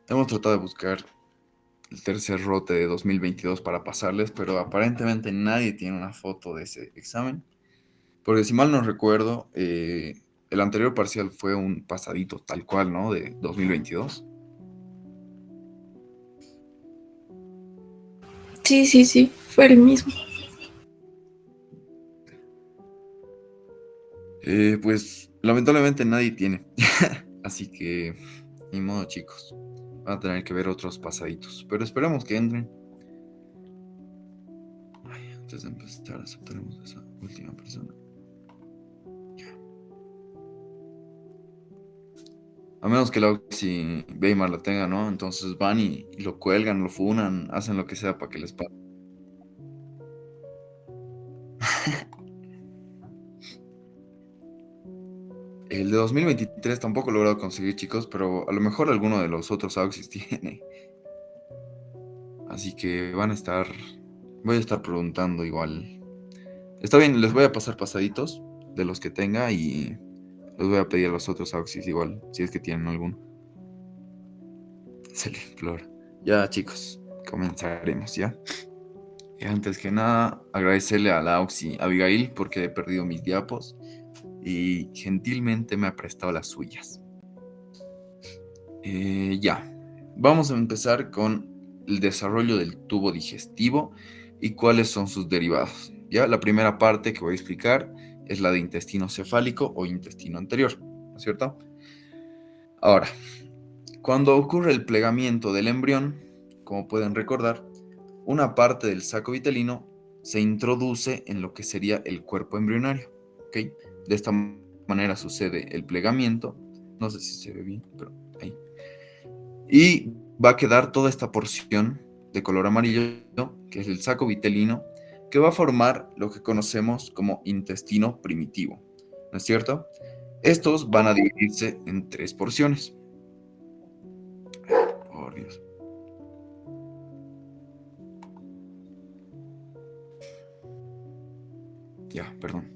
Hemos tratado de buscar el tercer rote de 2022 para pasarles, pero aparentemente nadie tiene una foto de ese examen. Porque si mal no recuerdo, el anterior parcial fue un pasadito tal cual, ¿no? De 2022. Sí, sí, sí, fue el mismo. Pues lamentablemente nadie tiene. Así que, ni modo, chicos. Van a tener que ver otros pasaditos. Pero esperemos que entren. Ay, antes de empezar, aceptaremos a esa última persona. A menos que la si Weimar la tenga, ¿no? Entonces van y lo cuelgan, lo funan, hacen lo que sea para que les pase. El de 2023 tampoco he logrado conseguir, chicos, pero a lo mejor alguno de los otros Auxis tiene. Así que van a estar. Voy a estar preguntando igual. Está bien, les voy a pasar pasaditos de los que tenga y les voy a pedir a los otros Auxis igual, si es que tienen alguno. Se le implora. Ya, chicos, comenzaremos, ¿ya? Y antes que nada, agradecerle a la Auxi Abigail porque he perdido mis diapos y gentilmente me ha prestado las suyas. Ya, vamos a empezar con el desarrollo del tubo digestivo y cuáles son sus derivados. Ya, la primera parte que voy a explicar es la de intestino cefálico o intestino anterior, ¿no es cierto? Ahora, cuando ocurre el plegamiento del embrión, como pueden recordar, una parte del saco vitelino se introduce en lo que sería el cuerpo embrionario, ¿ok? De esta manera sucede el plegamiento, no sé si se ve bien, pero ahí. Y va a quedar toda esta porción de color amarillo, que es el saco vitelino, que va a formar lo que conocemos como intestino primitivo, ¿no es cierto? Estos van a dividirse en tres porciones. Por Dios. Ya, perdón.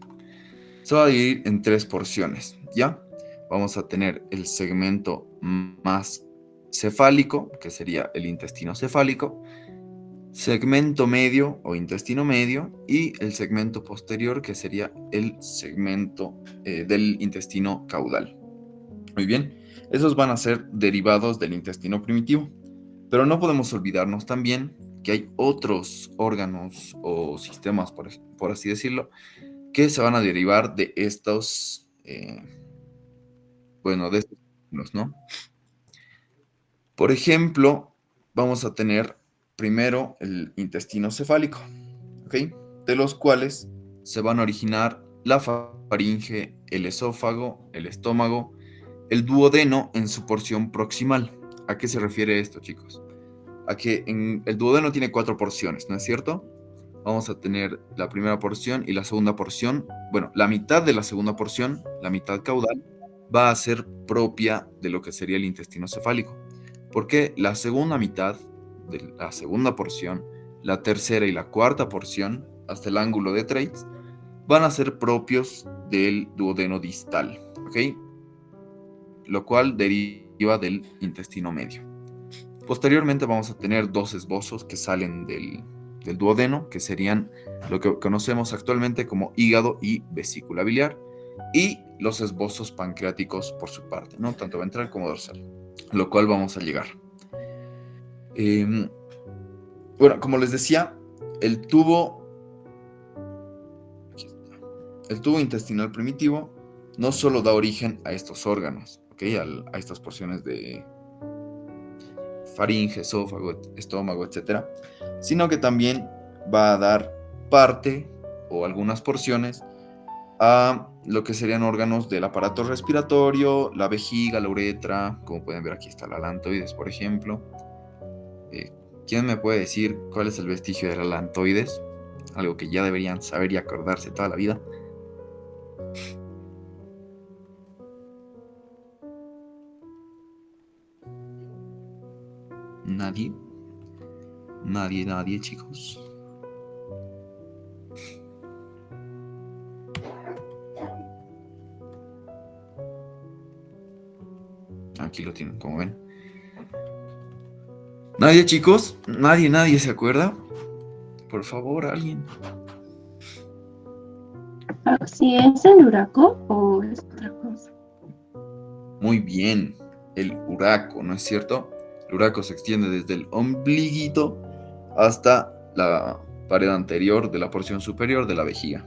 Se va a dividir en tres porciones, ¿ya? Vamos a tener el segmento más cefálico, que sería el intestino cefálico, segmento medio o intestino medio y el segmento posterior, que sería el segmento del intestino caudal. Muy bien, esos van a ser derivados del intestino primitivo, pero no podemos olvidarnos también que hay otros órganos o sistemas, por así decirlo, que se van a derivar de estos, bueno, de estos órganos, ¿no? Por ejemplo, vamos a tener primero el intestino cefálico, ¿ok? De los cuales se van a originar la faringe, el esófago, el estómago, el duodeno en su porción proximal. ¿A qué se refiere esto, chicos? A que el duodeno tiene cuatro porciones, ¿no es cierto? Vamos a tener la primera porción y la segunda porción. Bueno, la mitad de la segunda porción, la mitad caudal, va a ser propia de lo que sería el intestino cefálico. Porque la segunda mitad de la segunda porción, la tercera y la cuarta porción, hasta el ángulo de Treitz, van a ser propios del duodeno distal, ¿ok? Lo cual deriva del intestino medio. Posteriormente vamos a tener dos esbozos que salen del duodeno, que serían lo que conocemos actualmente como hígado y vesícula biliar, y los esbozos pancreáticos por su parte, ¿no? Tanto ventral como dorsal, lo cual vamos a llegar. Eh, bueno, como les decía, el tubo, el tubo intestinal primitivo no solo da origen a estos órganos, ¿ok? A estas porciones de faringe, esófago, estómago, etcétera, sino que también va a dar parte o algunas porciones a lo que serían órganos del aparato respiratorio, la vejiga, la uretra, como pueden ver aquí está la alantoides, por ejemplo. Eh, ¿Quién me puede decir cuál es el vestigio de la alantoides? Algo que ya deberían saber y acordarse toda la vida. Nadie, nadie, chicos. Aquí lo tienen, como ven. ¿Nadie, chicos? ¿Nadie se acuerda? Por favor, alguien. ¿Si es el huraco o es otra cosa? Muy bien, el uraco, ¿no es cierto? El uraco se extiende desde el ombliguito hasta la pared anterior de la porción superior de la vejiga.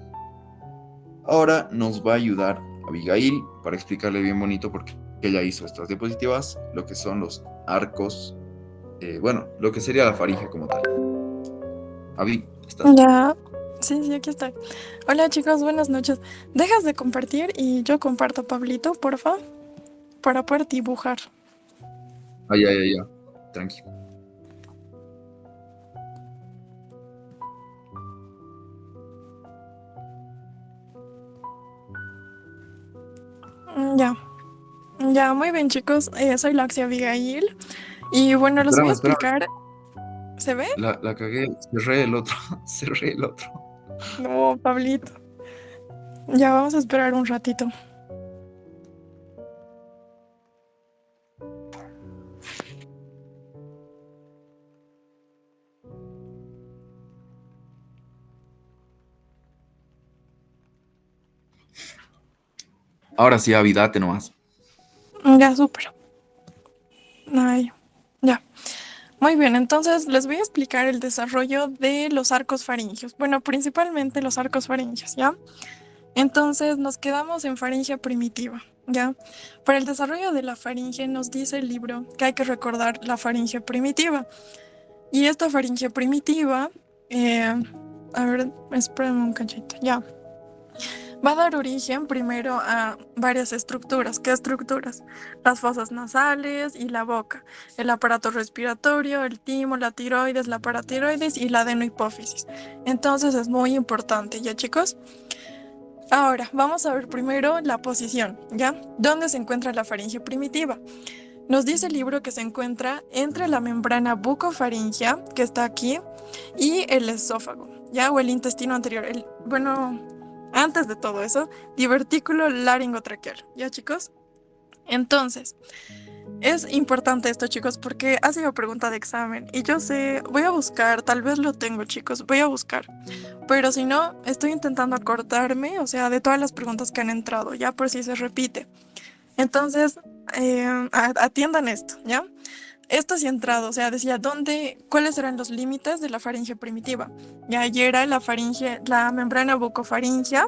Ahora nos va a ayudar Abigail para explicarle bien bonito porque ella hizo estas diapositivas, lo que son los arcos, bueno, lo que sería la faringe como tal. Abby, ¿estás? Ya, sí, aquí estoy. Hola chicos, buenas noches. Dejas de compartir y yo comparto, Pablito, porfa, para poder dibujar. Ya. Tranqui. Ya, muy bien chicos. Soy Laxia Abigail y bueno, les voy a Espérame. explicar. ¿Se ve? La cagué, cerré el otro, cerré el otro. No, Pablito. Ya vamos a esperar un ratito. Ahora sí, Abby, date nomás. Ya, súper. Ay, ya. Muy bien, entonces les voy a explicar el desarrollo de los arcos faringios. Bueno, principalmente los arcos faringios, ¿ya? Entonces nos quedamos en faringe primitiva, ¿ya? Para el desarrollo de la faringe nos dice el libro que hay que recordar la faringe primitiva. Y esta faringe primitiva, a ver, espérenme un cachito, ya. Va a dar origen primero a varias estructuras. ¿Qué estructuras? Las fosas nasales y la boca, el aparato respiratorio, el timo, la tiroides, la paratiroides y la adenohipófisis. Entonces es muy importante, ¿ya chicos? Ahora, vamos a ver primero la posición, ¿ya? ¿Dónde se encuentra la faringe primitiva? Nos dice el libro que se encuentra entre la membrana bucofaringea, que está aquí, y el esófago, ¿ya? O el intestino anterior. Antes de todo eso, divertículo laringotraqueal, ¿ya chicos? Entonces, es importante esto, chicos, porque ha sido pregunta de examen y yo sé, voy a buscar, tal vez lo tengo, chicos, voy a buscar. Pero si no, estoy intentando acordarme, o sea, de todas las preguntas que han entrado, ya por si se repite. Entonces, atiendan esto, ¿ya? Esto sí ha entrado, o sea, decía, ¿cuáles eran los límites de la faringe primitiva? Ya allí era la faringe, la membrana bucofaringea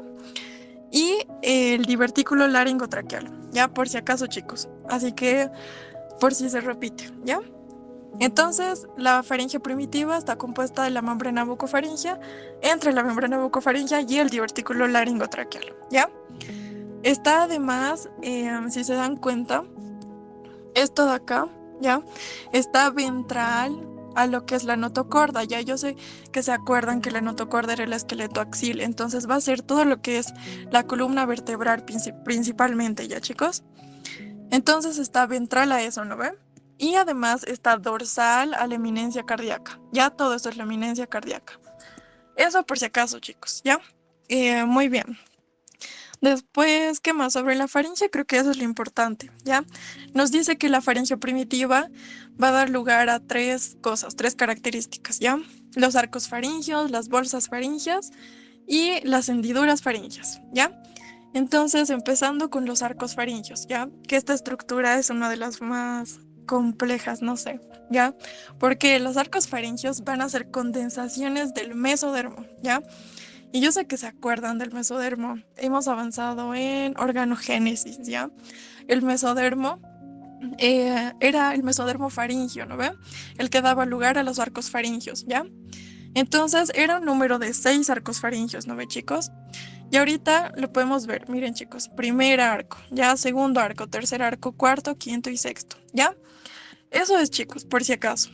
y el divertículo laringotraqueal, ya por si acaso, chicos. Así que, por si se repite, ¿ya? Entonces, la faringe primitiva está compuesta de la membrana bucofaringea, entre la membrana bucofaringea y el divertículo laringotraqueal, ¿ya? Está además, si se dan cuenta, esto de acá, ¿ya? Está ventral a lo que es la notocorda. Ya yo sé que se acuerdan que la notocorda era el esqueleto axil, entonces va a ser todo lo que es la columna vertebral principalmente, ¿ya chicos? Entonces está ventral a eso, ¿no ven? Y además está dorsal a la eminencia cardíaca. Ya todo esto es la eminencia cardíaca. Eso por si acaso, chicos, ¿ya? Muy bien. Después, ¿qué más? Sobre la faringe, creo que eso es lo importante, ¿ya? Nos dice que la faringe primitiva va a dar lugar a tres cosas, tres características, ¿ya? Los arcos faringios, las bolsas faringias y las hendiduras faringias, ¿ya? Entonces, empezando con los arcos faringios, ¿ya? Que esta estructura es una de las más complejas, no sé, ¿ya? Porque los arcos faringios van a ser condensaciones del mesodermo, ¿ya? Y yo sé que se acuerdan del mesodermo. Hemos avanzado en organogénesis, ¿ya? El mesodermo era el mesodermo faringio, ¿no ve? El que daba lugar a los arcos faringios, ¿ya? Entonces era un número de 6 arcos faringios, ¿no ve, chicos? Y ahorita lo podemos ver, miren, chicos. Primer arco, ya segundo arco, tercer arco, cuarto, quinto y sexto, ¿ya? Eso es, chicos, por si acaso.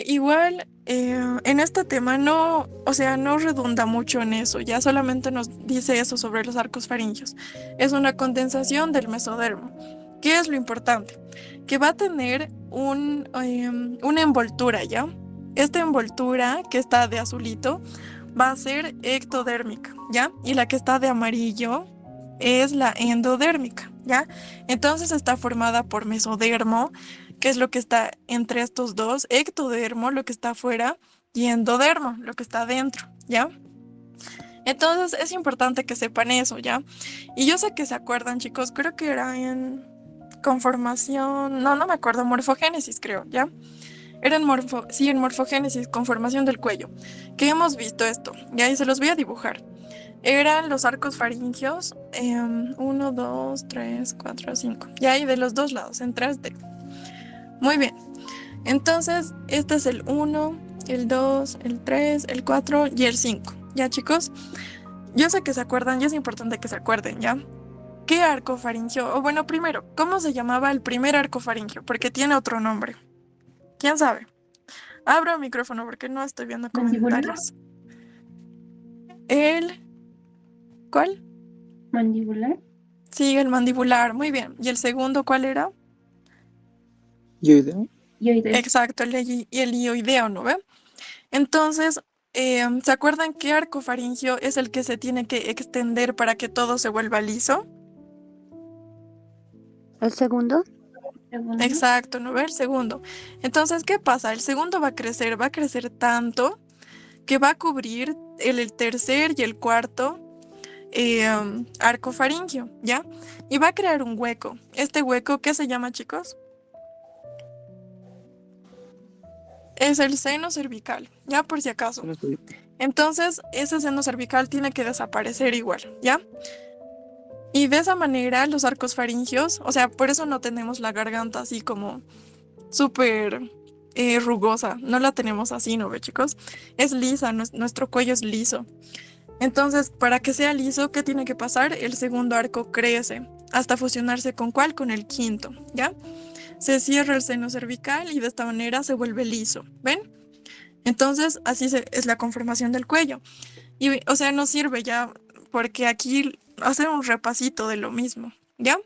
Igual, en este tema no, o sea, no redunda mucho en eso, ya solamente nos dice eso sobre los arcos faringios. Es una condensación del mesodermo. ¿Qué es lo importante? Que va a tener una envoltura, ¿ya? Esta envoltura que está de azulito va a ser ectodérmica, ¿ya? Y la que está de amarillo es la endodérmica, ¿ya? Entonces está formada por mesodermo, que es lo que está entre estos dos, ectodermo, lo que está afuera, y endodermo, lo que está adentro, ¿ya? Entonces es importante que sepan eso, ¿ya? Y yo sé que se acuerdan, chicos, creo que era en conformación, no me acuerdo, morfogénesis creo, ¿ya? Era en morfogénesis, conformación del cuello, que hemos visto esto, ¿ya? Y se los voy a dibujar. Eran los arcos faringios, 1, 2, 3, 4, 5, ya, y de los dos lados, en 3D. Muy bien, entonces este es el 1, el 2, el 3, el 4 y el 5, ¿ya, chicos? Yo sé que se acuerdan y es importante que se acuerden, ¿ya? ¿Qué arco faringio? O bueno, primero, ¿cómo se llamaba el primer arco faringio? Porque tiene otro nombre. ¿Quién sabe? Abro el micrófono porque no estoy viendo ¿Mandíbula? comentarios. ¿El cuál? ¿Mandibular? Sí, el mandibular, muy bien. ¿Y el segundo cuál era? Yoideo. Yoideo. Exacto, y el hioideo, ¿no ve? Entonces, ¿se acuerdan qué arco faringio es el que se tiene que extender para que todo se vuelva liso? ¿El segundo? Segundo. Exacto, ¿no ve? El segundo. Entonces, ¿qué pasa? El segundo va a crecer tanto que va a cubrir el tercer y el cuarto arco faringio, ¿ya? Y va a crear un hueco. Este hueco, ¿qué se llama, chicos? Es el seno cervical, ya por si acaso. Entonces, ese seno cervical tiene que desaparecer igual, ¿ya? Y de esa manera los arcos faringios, o sea, por eso no tenemos la garganta así como súper rugosa, no la tenemos así, ¿no ve, chicos? Es lisa, nuestro cuello es liso. Entonces, para que sea liso, ¿qué tiene que pasar? El segundo arco crece hasta fusionarse ¿con cuál? Con el quinto, ¿ya? Se cierra el seno cervical y de esta manera se vuelve liso, ¿ven? Entonces, así es la conformación del cuello. Y, o sea, nos sirve ya, porque aquí hacer un repasito de lo mismo, ¿ya?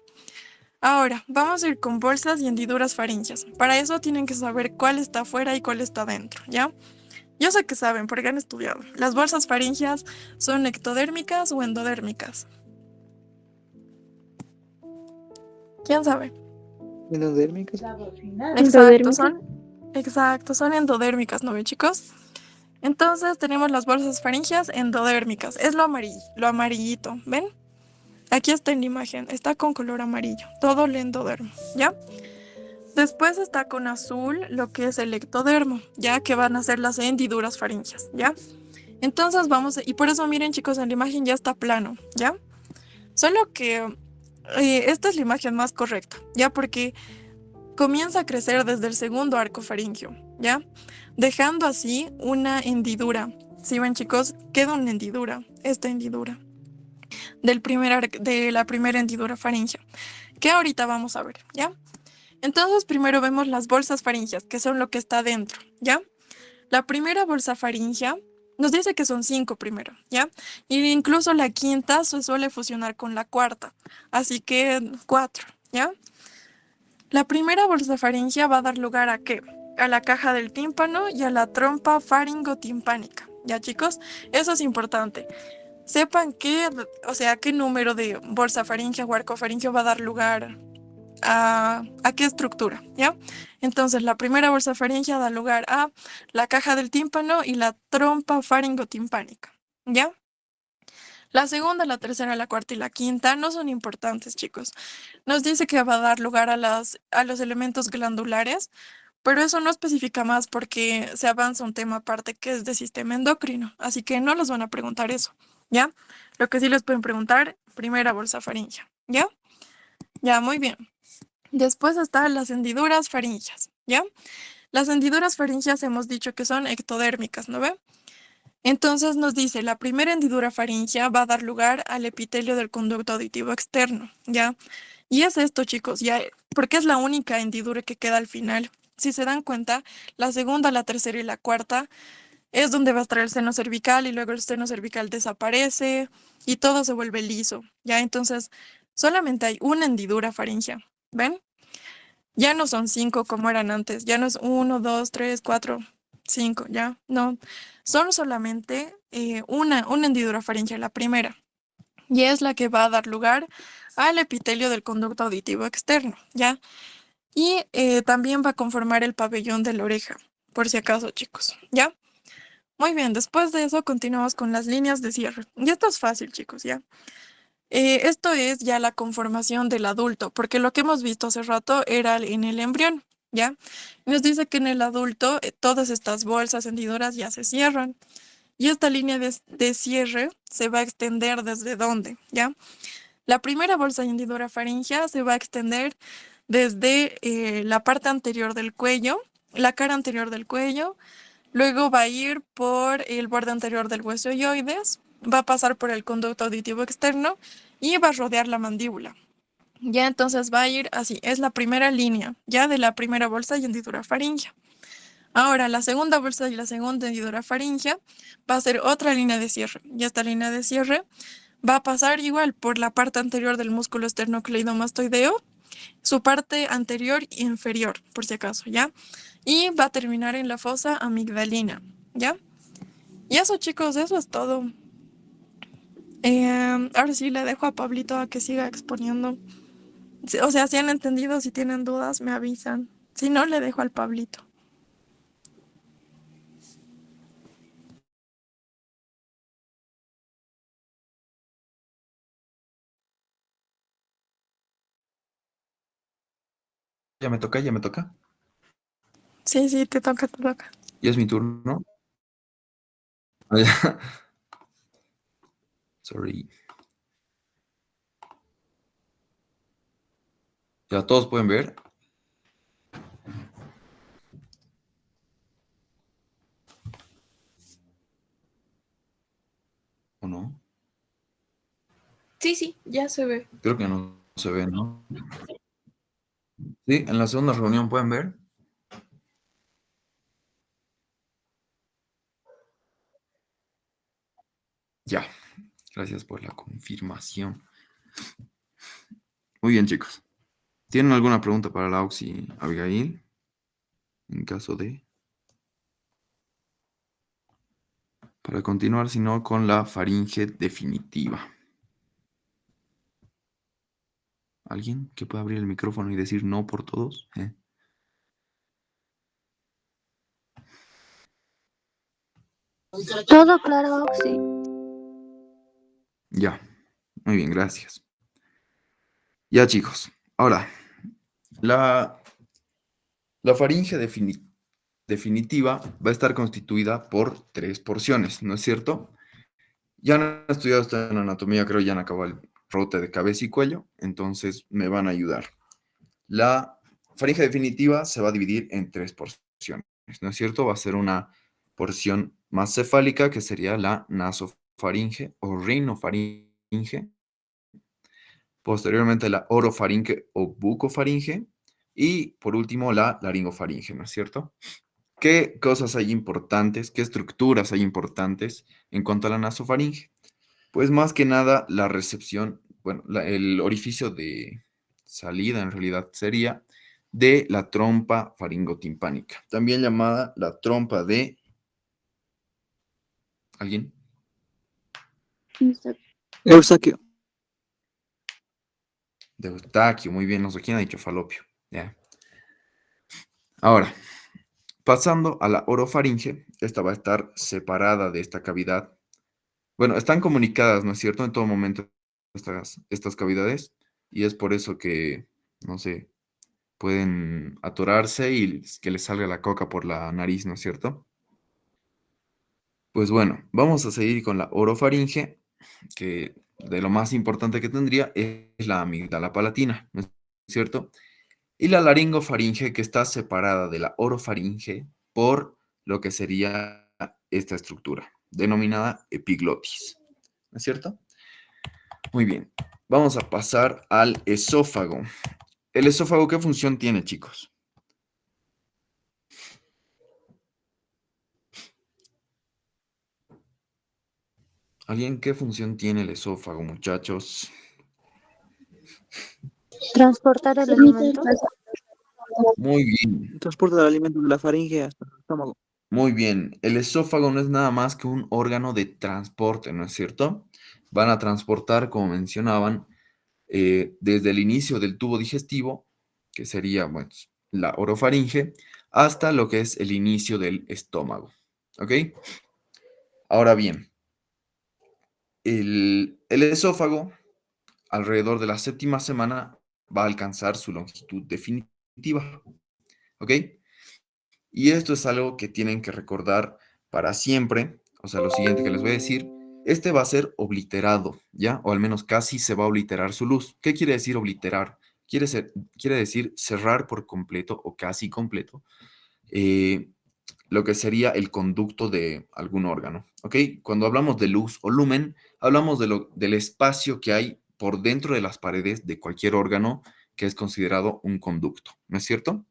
Ahora, vamos a ir con bolsas y hendiduras faríngeas. Para eso tienen que saber cuál está afuera y cuál está dentro, ¿ya? Yo sé que saben porque han estudiado. Las bolsas faríngeas son ectodérmicas o endodérmicas. ¿Quién sabe? Endodérmicas. Exacto, son endodérmicas, ¿no ven, chicos? Entonces tenemos las bolsas faringeas endodérmicas. Es lo amarillito, ¿ven? Aquí está en la imagen, está con color amarillo, todo el endodermo, ¿ya? Después está con azul lo que es el ectodermo, ya que van a ser las hendiduras faringeas, ¿ya? Entonces y por eso miren, chicos, en la imagen ya está plano, ¿ya? Solo que esta es la imagen más correcta, ¿ya? Porque comienza a crecer desde el segundo arco faringio, ¿ya? Dejando así una hendidura. ¿Sí ven, chicos? Queda una hendidura, esta hendidura de la primera hendidura faringea, que ahorita vamos a ver, ¿ya? Entonces primero vemos las bolsas faringeas, que son lo que está dentro, ¿ya? La primera bolsa faringea nos dice que son 5 primero, ¿ya? Y incluso la quinta se suele fusionar con la cuarta, así que 4, ¿ya? La primera bolsa faringea va a dar lugar ¿a qué? A la caja del tímpano y a la trompa faringotimpánica, ¿ya, chicos? Eso es importante. Sepan qué número de bolsa faríngea o arco faríngeo va a dar lugar a qué estructura, ¿ya? Entonces, la primera bolsa faríngea da lugar a la caja del tímpano y la trompa faringotimpánica, ¿ya? La segunda, la tercera, la cuarta y la quinta no son importantes, chicos. Nos dice que va a dar lugar a los elementos glandulares, pero eso no especifica más porque se avanza un tema aparte que es de sistema endocrino, así que no les van a preguntar eso, ¿ya? Lo que sí les pueden preguntar, primera bolsa faríngea, ¿ya? Ya, muy bien. Después están las hendiduras faríngeas, ¿ya? Las hendiduras faríngeas hemos dicho que son ectodérmicas, ¿no ve? Entonces nos dice, la primera hendidura faríngea va a dar lugar al epitelio del conducto auditivo externo, ¿ya? Y es esto, chicos, ya, porque es la única hendidura que queda al final. Si se dan cuenta, la segunda, la tercera y la cuarta es donde va a estar el seno cervical y luego el seno cervical desaparece y todo se vuelve liso, ¿ya? Entonces, solamente hay una hendidura faríngea, ¿ven? Ya no son 5 como eran antes, ya no es 1, 2, 3, 4, 5, ya, no. Son solamente una hendidura faríngea, la primera, y es la que va a dar lugar al epitelio del conducto auditivo externo, ¿ya? Y también va a conformar el pabellón de la oreja, por si acaso, chicos, ¿ya? Muy bien, después de eso continuamos con las líneas de cierre. Y esto es fácil, chicos, ¿ya? Esto es ya la conformación del adulto, porque lo que hemos visto hace rato era en el embrión, ¿ya? Nos dice que en el adulto todas estas bolsas hendiduras ya se cierran. Y esta línea de cierre se va a extender desde dónde, ¿ya? La primera bolsa hendidura faríngea se va a extender desde la parte anterior del cuello, la cara anterior del cuello, luego va a ir por el borde anterior del hueso hioides, va a pasar por el conducto auditivo externo y va a rodear la mandíbula. Ya entonces va a ir así, es la primera línea, ya de la primera bolsa y hendidura faríngea. Ahora, la segunda bolsa y la segunda hendidura faríngea va a ser otra línea de cierre. Y esta línea de cierre va a pasar igual por la parte anterior del músculo esternocleidomastoideo, su parte anterior e inferior, por si acaso, ¿ya? Y va a terminar en la fosa amigdalina, ¿ya? Y eso, chicos, eso es todo. Ahora sí le dejo a Pablito a que siga exponiendo. O sea, si han entendido, si tienen dudas, me avisan. Si no, le dejo al Pablito. Ya me toca, ya me toca. Sí, sí, te toca, te toca. Ya es mi turno. Ah, ya. Sorry. Ya todos pueden ver. ¿O no? Sí, sí, ya se ve. Creo que no se ve, ¿no? Sí, en la segunda reunión pueden ver. Ya. Gracias por la confirmación. Muy bien, chicos. ¿Tienen alguna pregunta para Laux y Abigail? En caso de... Para continuar, si no, con la faringe definitiva. ¿Alguien que pueda abrir el micrófono y decir no por todos? Todo claro, sí. Ya. Muy bien, gracias. Ya, chicos. Ahora, la faringe definitiva va a estar constituida por 3 porciones, ¿no es cierto? Ya han estudiado esto en anatomía, creo ya han acabado el rote de cabeza y cuello, entonces me van a ayudar. La faringe definitiva se va a dividir en 3 porciones, ¿no es cierto? Va a ser una porción más cefálica, que sería la nasofaringe o rinofaringe, posteriormente la orofaringe o bucofaringe, y por último la laringofaringe, ¿no es cierto? ¿Qué cosas hay importantes, qué estructuras hay importantes en cuanto a la nasofaringe? Pues más que nada la recepción, bueno, el orificio de salida en realidad sería de la trompa faringotimpánica, también llamada la trompa de... ¿Alguien? Eustaquio. De Eustaquio, muy bien, no sé quién ha dicho falopio. Ya. Ahora, pasando a la orofaringe, esta va a estar separada de esta cavidad. Bueno, están comunicadas, ¿no es cierto? En todo momento estas cavidades, y es por eso que, no sé, pueden atorarse y que les salga la coca por la nariz, ¿no es cierto? Pues bueno, vamos a seguir con la orofaringe, que de lo más importante que tendría es la amígdala palatina, ¿no es cierto? Y la laringofaringe, que está separada de la orofaringe por lo que sería esta estructura, denominada epiglotis, ¿no es cierto? Muy bien, vamos a pasar al esófago. ¿El esófago qué función tiene, chicos? ¿Alguien qué función tiene el esófago, muchachos? Transportar el alimento. Muy bien, Transporta el alimento de la faringe hasta el estómago. muy bien. El esófago no es nada más que un órgano de transporte, ¿no es cierto? Van a transportar, como mencionaban, desde el inicio del tubo digestivo, que sería, bueno, la orofaringe, hasta lo que es el inicio del estómago. ¿Ok? Ahora bien, el esófago, alrededor de la séptima semana, va a alcanzar su longitud definitiva. ¿Ok? Y esto es algo que tienen que recordar para siempre. O sea, lo siguiente que les voy a decir, este va a ser obliterado, ¿ya? O al menos casi se va a obliterar su luz. ¿Qué quiere decir obliterar? Quiere decir cerrar por completo o casi completo eh, lo que sería el conducto de algún órgano, ¿ok? Cuando hablamos de luz o lumen, hablamos del espacio que hay por dentro de las paredes de cualquier órgano que es considerado un conducto, ¿no es cierto?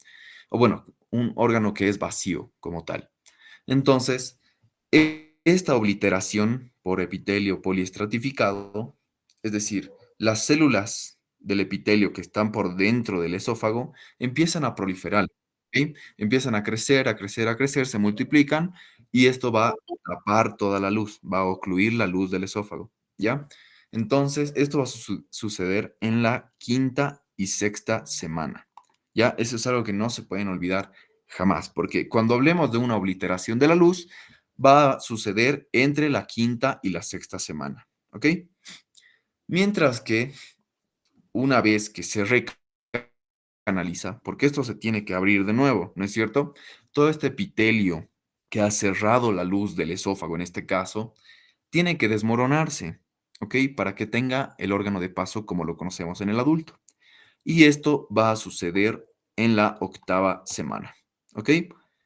O bueno, un órgano que es vacío como tal. Entonces, esta obliteración por epitelio poliestratificado, es decir, las células del epitelio que están por dentro del esófago empiezan a proliferar, ¿ok? Empiezan a crecer, a crecer, a crecer, se multiplican y esto va a tapar toda la luz, va a ocluir la luz del esófago, ¿ya? Entonces, esto va a suceder en la quinta y sexta semana, ¿ya? Eso es algo que no se pueden olvidar jamás, porque cuando hablemos de una obliteración de la luz, va a suceder entre la quinta y la sexta semana, ¿ok? Mientras que una vez que se recanaliza, porque esto se tiene que abrir de nuevo, ¿no es cierto? Todo este epitelio que ha cerrado la luz del esófago en este caso, tiene que desmoronarse, ¿ok? Para que tenga el órgano de paso como lo conocemos en el adulto. Y esto va a suceder en la octava semana, ¿ok?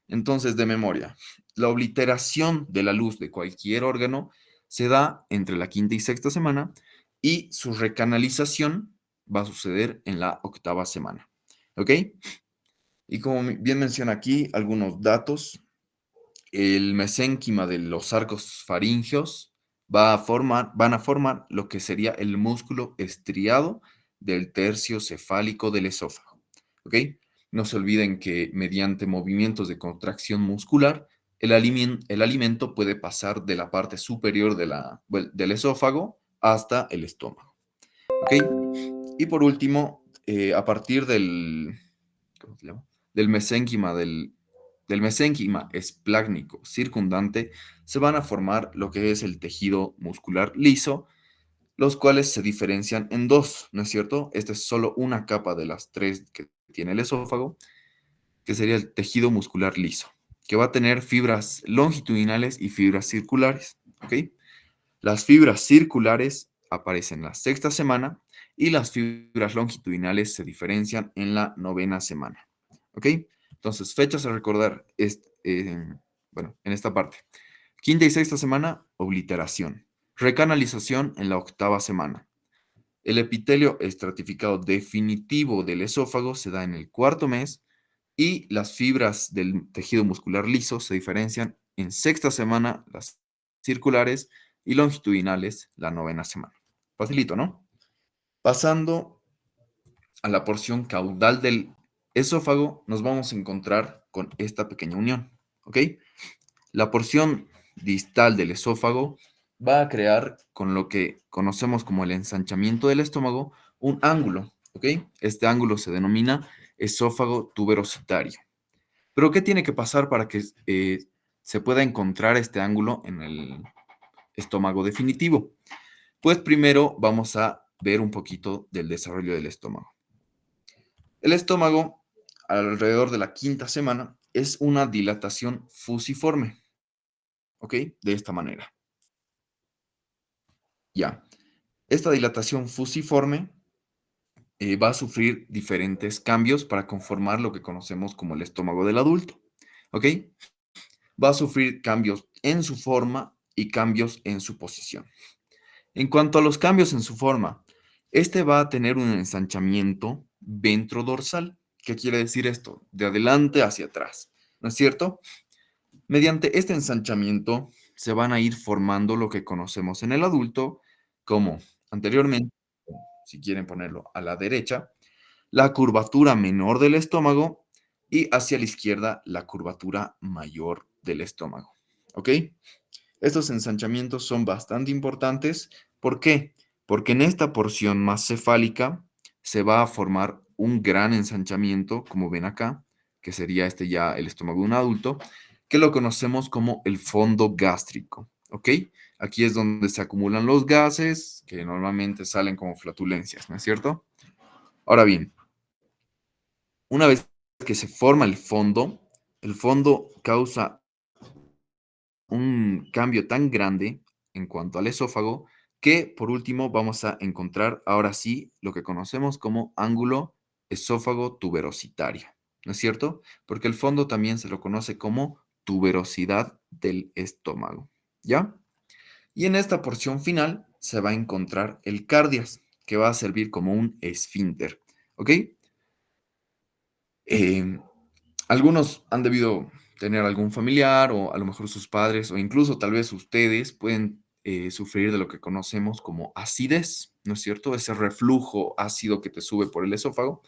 Entonces, de memoria, la obliteración de la luz de cualquier órgano se da entre la quinta y sexta semana y su recanalización va a suceder en la octava semana, ¿ok? Y como bien menciona aquí, algunos datos, el mesénquima de los arcos faringeos van a formar lo que sería el músculo estriado del tercio cefálico del esófago. ¿Ok? No se olviden que mediante movimientos de contracción muscular, el alimento puede pasar de la parte superior del esófago hasta el estómago. ¿Ok? Y por último, a partir ¿cómo se llama? Del mesénquima del mesénquima esplácnico circundante, se van a formar lo que es el tejido muscular liso, los cuales se diferencian en dos, ¿no es cierto? Esta es solo una capa de las tres que tiene el esófago, que sería el tejido muscular liso, que va a tener fibras longitudinales y fibras circulares, ¿ok? Las fibras circulares aparecen en la sexta semana y las fibras longitudinales se diferencian en la novena semana, ¿ok? Entonces, fechas a recordar, bueno, en esta parte. Quinta y sexta semana, obliteración. Recanalización en la octava semana. El epitelio estratificado definitivo del esófago se da en el cuarto mes y las fibras del tejido muscular liso se diferencian en sexta semana, las circulares y longitudinales, la novena semana. Facilito, ¿no? Pasando a la porción caudal del esófago, nos vamos a encontrar con esta pequeña unión, ¿ok? La porción distal del esófago va a crear con lo que conocemos como el ensanchamiento del estómago un ángulo, ¿ok? Este ángulo se denomina esófago tuberositario. Pero ¿qué tiene que pasar para que se pueda encontrar este ángulo en el estómago definitivo? Pues primero vamos a ver un poquito del desarrollo del estómago. El estómago, alrededor de la quinta semana, es una dilatación fusiforme, ¿ok? De esta manera. Ya. Esta dilatación fusiforme va a sufrir diferentes cambios para conformar lo que conocemos como el estómago del adulto, ¿ok? Va a sufrir cambios en su forma y cambios en su posición. En cuanto a los cambios en su forma, este va a tener un ensanchamiento ventrodorsal. ¿Qué quiere decir esto? De adelante hacia atrás, ¿no es cierto? Mediante este ensanchamiento se van a ir formando lo que conocemos en el adulto como anteriormente, si quieren ponerlo a la derecha, la curvatura menor del estómago y hacia la izquierda la curvatura mayor del estómago. ¿Ok? Estos ensanchamientos son bastante importantes. ¿Por qué? Porque en esta porción más cefálica se va a formar un gran ensanchamiento, como ven acá, que sería este ya el estómago de un adulto, que lo conocemos como el fondo gástrico, ¿ok? Aquí es donde se acumulan los gases que normalmente salen como flatulencias, ¿no es cierto? Ahora bien, una vez que se forma el fondo causa un cambio tan grande en cuanto al esófago que por último vamos a encontrar ahora sí lo que conocemos como ángulo esófago tuberositario, ¿no es cierto? Porque el fondo también se lo conoce como tuberosidad del estómago, ¿ya? Y en esta porción final se va a encontrar el cardias, que va a servir como un esfínter, ¿ok? Em, Algunos han debido tener algún familiar o a lo mejor sus padres o incluso tal vez ustedes pueden sufrir de lo que conocemos como acidez, ¿no es cierto? Ese reflujo ácido que te sube por el esófago,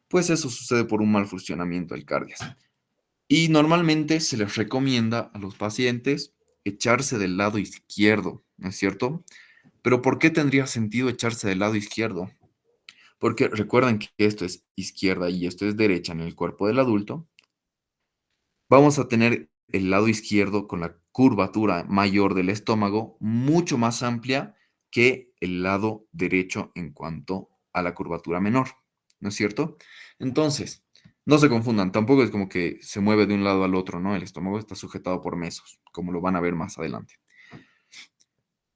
pues eso sucede por un mal funcionamiento del cardias. Y normalmente se les recomienda a los pacientes echarse del lado izquierdo, ¿no es cierto? Pero ¿por qué tendría sentido echarse del lado izquierdo? Porque recuerden que esto es izquierda y esto es derecha en el cuerpo del adulto. Vamos a tener el lado izquierdo con la curvatura mayor del estómago mucho más amplia que el lado derecho en cuanto a la curvatura menor, ¿no es cierto? Entonces, no se confundan, tampoco es como que se mueve de un lado al otro, ¿no? El estómago está sujetado por mesos, como lo van a ver más adelante.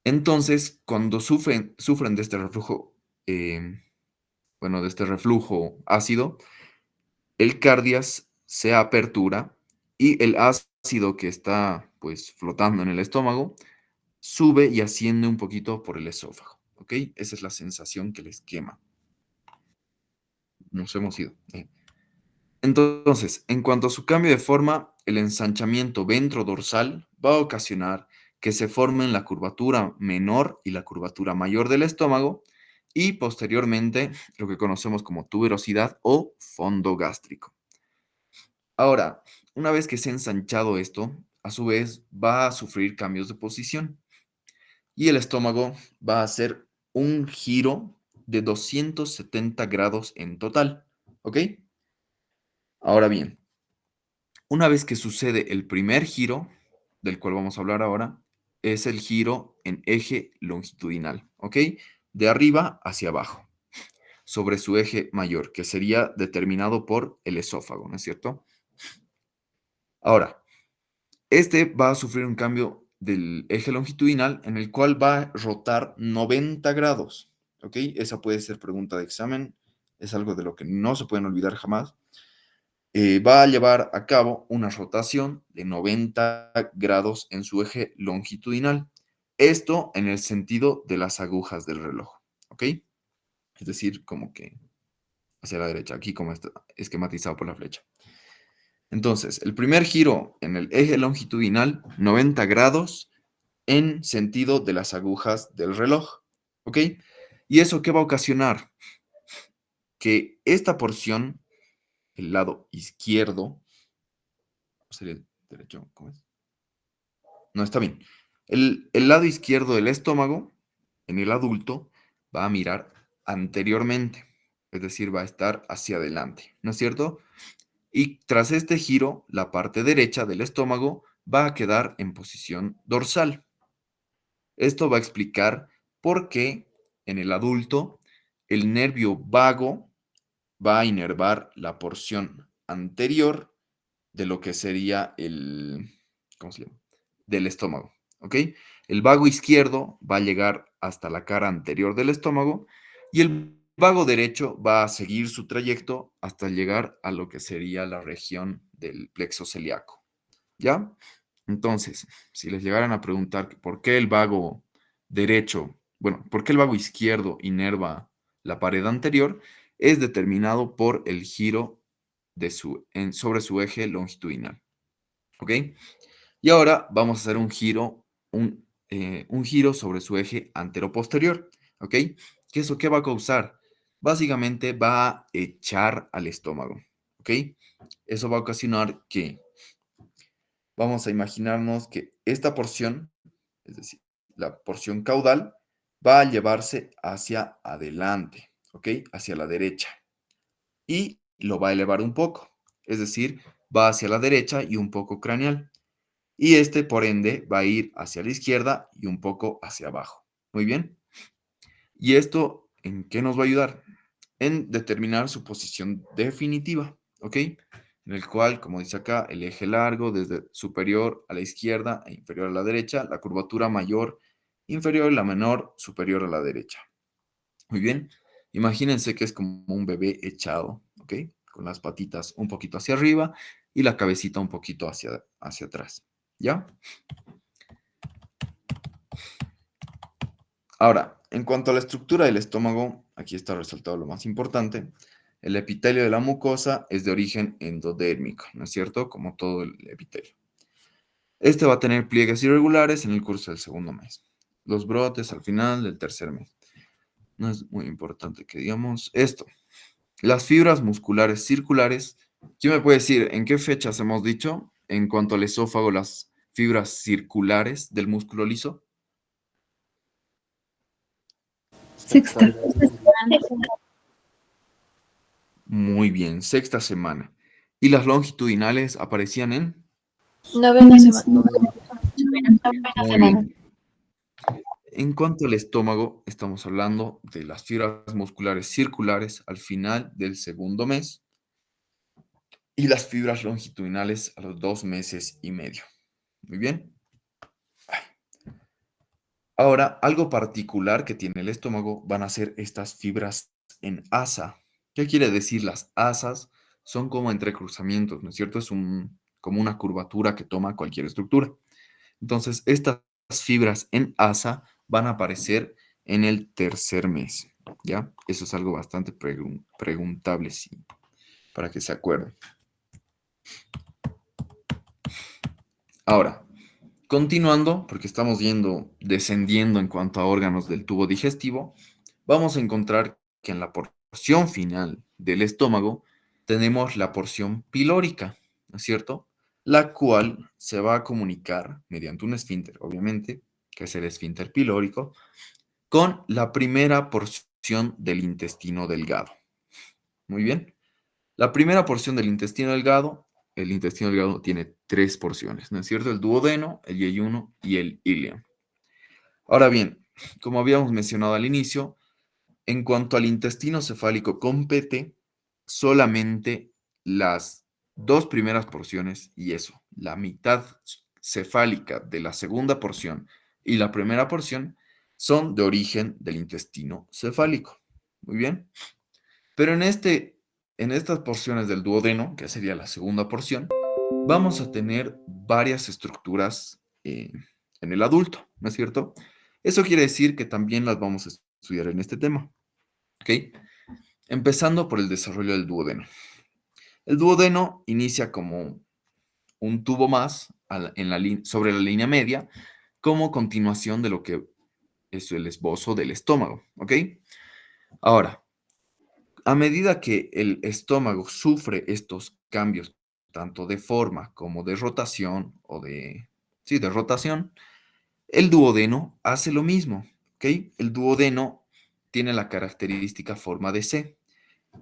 Entonces, cuando sufren de este reflujo, de este reflujo ácido, el cardias se apertura y el ácido que está pues flotando en el estómago sube y asciende un poquito por el esófago, ¿ok? Esa es la sensación que les quema. Nos hemos ido. Entonces, en cuanto a su cambio de forma, el ensanchamiento ventrodorsal va a ocasionar que se formen la curvatura menor y la curvatura mayor del estómago y posteriormente lo que conocemos como tuberosidad o fondo gástrico. Ahora, una vez que se ha ensanchado esto, a su vez va a sufrir cambios de posición y el estómago va a hacer un giro de 270 grados en total, ¿ok? Ahora bien, una vez que sucede el primer giro, del cual vamos a hablar ahora, es el giro en eje longitudinal, ¿ok? De arriba hacia abajo, sobre su eje mayor, que sería determinado por el esófago, ¿no es cierto? Ahora, este va a sufrir un cambio del eje longitudinal en el cual va a rotar 90 grados, ¿ok? Esa puede ser pregunta de examen, es algo de lo que no se pueden olvidar jamás. Va a llevar a cabo una rotación de 90 grados en su eje longitudinal. Esto en el sentido de las agujas del reloj, ¿ok? Es decir, como que hacia la derecha, aquí como está esquematizado por la flecha. Entonces, el primer giro en el eje longitudinal, 90 grados en sentido de las agujas del reloj, ¿ok? ¿Y eso qué va a ocasionar? Que esta porción, el lado izquierdo, sería el derecho, ¿cómo es? No, está bien. El lado izquierdo del estómago, en el adulto, va a mirar anteriormente, es decir, va a estar hacia adelante, ¿no es cierto? Y tras este giro, la parte derecha del estómago va a quedar en posición dorsal. Esto va a explicar por qué en el adulto el nervio vago va a inervar la porción anterior de lo que sería ¿cómo se llama? Del estómago, ¿ok? El vago izquierdo va a llegar hasta la cara anterior del estómago y el vago derecho va a seguir su trayecto hasta llegar a lo que sería la región del plexo celíaco, ¿ya? Entonces, si les llegaran a preguntar por qué el vago derecho, bueno, por qué el vago izquierdo inerva la pared anterior, es determinado por el giro sobre su eje longitudinal, ¿ok? Y ahora vamos a hacer un giro sobre su eje anteroposterior, ¿ok? ¿Qué eso qué va a causar? Básicamente va a echar al estómago, ¿ok? Eso va a ocasionar que, vamos a imaginarnos que esta porción, es decir, la porción caudal, va a llevarse hacia adelante, ¿ok? Hacia la derecha. y lo va a elevar un poco. Es decir, va hacia la derecha y un poco craneal. Y este, por ende, va a ir hacia la izquierda y un poco hacia abajo. Muy bien. ¿Y esto en qué nos va a ayudar? En determinar su posición definitiva, ¿ok? En el cual, como dice acá, el eje largo desde superior a la izquierda e inferior a la derecha, la curvatura mayor, inferior y la menor, superior a la derecha. Muy bien. Imagínense que es como un bebé echado, ¿ok? Con las patitas un poquito hacia arriba y la cabecita un poquito hacia atrás, ¿ya? Ahora, en cuanto a la estructura del estómago, aquí está resaltado lo más importante. El epitelio de la mucosa es de origen endodérmico, ¿no es cierto? Como todo el epitelio. Este va a tener pliegues irregulares en el curso del segundo mes. Los brotes al final del tercer mes. No es muy importante que digamos esto. Las fibras musculares circulares. ¿Quién me puede decir en qué fechas hemos dicho en cuanto al esófago las fibras circulares del músculo liso? Sexta. Muy bien, sexta semana. ¿Y las longitudinales aparecían en? 9ª semana. Muy bien. En cuanto al estómago, estamos hablando de las fibras musculares circulares al final del segundo mes y las fibras longitudinales a los 2 meses y medio. Muy bien. Ahora, algo particular que tiene el estómago van a ser estas fibras en asa. ¿Qué quiere decir? Las asas son como entrecruzamientos, ¿no es cierto? Como una curvatura que toma cualquier estructura. Entonces, estas fibras en asa van a aparecer en el tercer mes, ¿ya? Eso es algo bastante preguntable, sí, para que se acuerden. Ahora, continuando, porque estamos descendiendo en cuanto a órganos del tubo digestivo, vamos a encontrar que en la porción final del estómago tenemos la porción pilórica, ¿no es cierto? La cual se va a comunicar mediante un esfínter, obviamente, que es el esfínter pilórico, con la primera porción del intestino delgado. Muy bien. La primera porción del intestino delgado, el intestino delgado tiene 3 porciones, ¿no es cierto? El duodeno, el yeyuno y el ileum. Ahora bien, como habíamos mencionado al inicio, en cuanto al intestino cefálico compete solamente las 2 primeras porciones y eso, la mitad cefálica de la segunda porción y la primera porción son de origen del intestino cefálico. Muy bien. Pero en estas porciones del duodeno, que sería la segunda porción, vamos a tener varias estructuras en el adulto, ¿no es cierto? Eso quiere decir que también las vamos a estudiar en este tema, ¿ok? Empezando por el desarrollo del duodeno. El duodeno inicia como un tubo más sobre la línea media, como continuación de lo que es el esbozo del estómago, ¿ok? Ahora, a medida que el estómago sufre estos cambios, tanto de forma como de rotación, sí, de rotación, el duodeno hace lo mismo, ¿ok? El duodeno tiene la característica forma de C.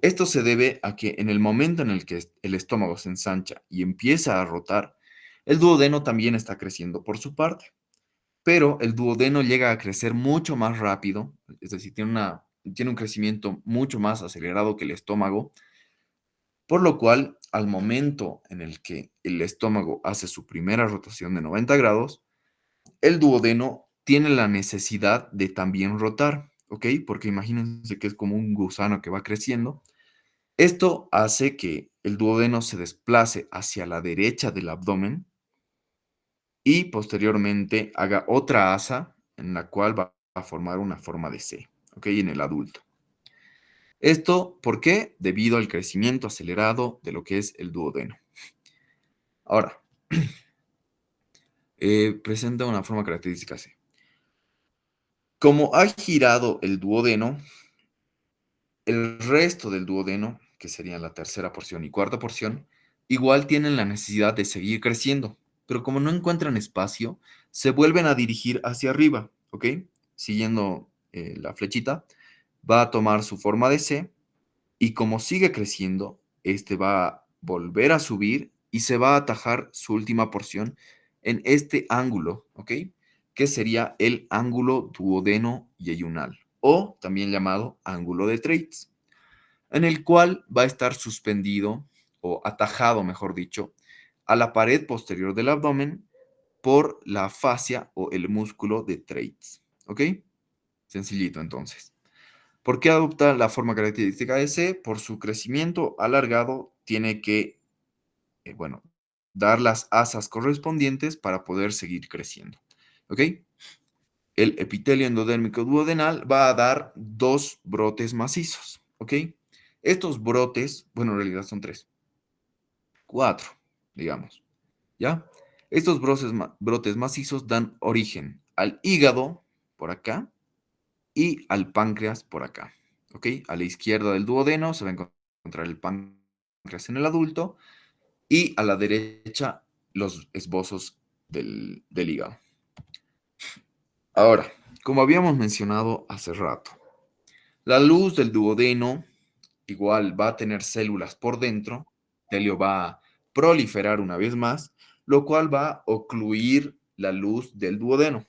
Esto se debe a que en el momento en el que el estómago se ensancha y empieza a rotar, el duodeno también está creciendo por su parte. Pero el duodeno llega a crecer mucho más rápido, es decir, tiene un crecimiento mucho más acelerado que el estómago, por lo cual al momento en el que el estómago hace su primera rotación de 90 grados, el duodeno tiene la necesidad de también rotar, ¿ok? Porque imagínense que es como un gusano que va creciendo. Esto hace que el duodeno se desplace hacia la derecha del abdomen y posteriormente haga otra asa en la cual va a formar una forma de C, ¿ok? En el adulto. ¿Esto por qué? Debido al crecimiento acelerado de lo que es el duodeno. Ahora, presenta una forma característica así. Como ha girado el duodeno, el resto del duodeno, que serían la tercera porción y cuarta porción, igual tienen la necesidad de seguir creciendo, pero como no encuentran espacio, se vuelven a dirigir hacia arriba, ¿ok? Siguiendo la flechita, va a tomar su forma de C Y como sigue creciendo, este va a volver a subir y se va a atajar su última porción en este ángulo, ¿ok? Que sería el ángulo duodeno yeyunal, o también llamado ángulo de Treitz, en el cual va a estar suspendido, o atajado, mejor dicho, a la pared posterior del abdomen por la fascia o el músculo de Treitz, ¿ok? Sencillito, entonces. ¿Por qué adopta la forma característica de C? Por su crecimiento alargado, tiene que, bueno, dar las asas correspondientes para poder seguir creciendo. ¿Ok? El epitelio endodérmico duodenal va a dar 2 brotes macizos. ¿Ok? Estos brotes, bueno, en realidad son 3, 4, digamos. ¿Ya? Estos brotes macizos dan origen al hígado por acá y al páncreas por acá. ¿Ok? A la izquierda del duodeno se va a encontrar el páncreas en el adulto y a la derecha los esbozos del hígado. Ahora, como habíamos mencionado hace rato, la luz del duodeno igual va a tener células por dentro, el helio va a proliferar una vez más, lo cual va a ocluir la luz del duodeno.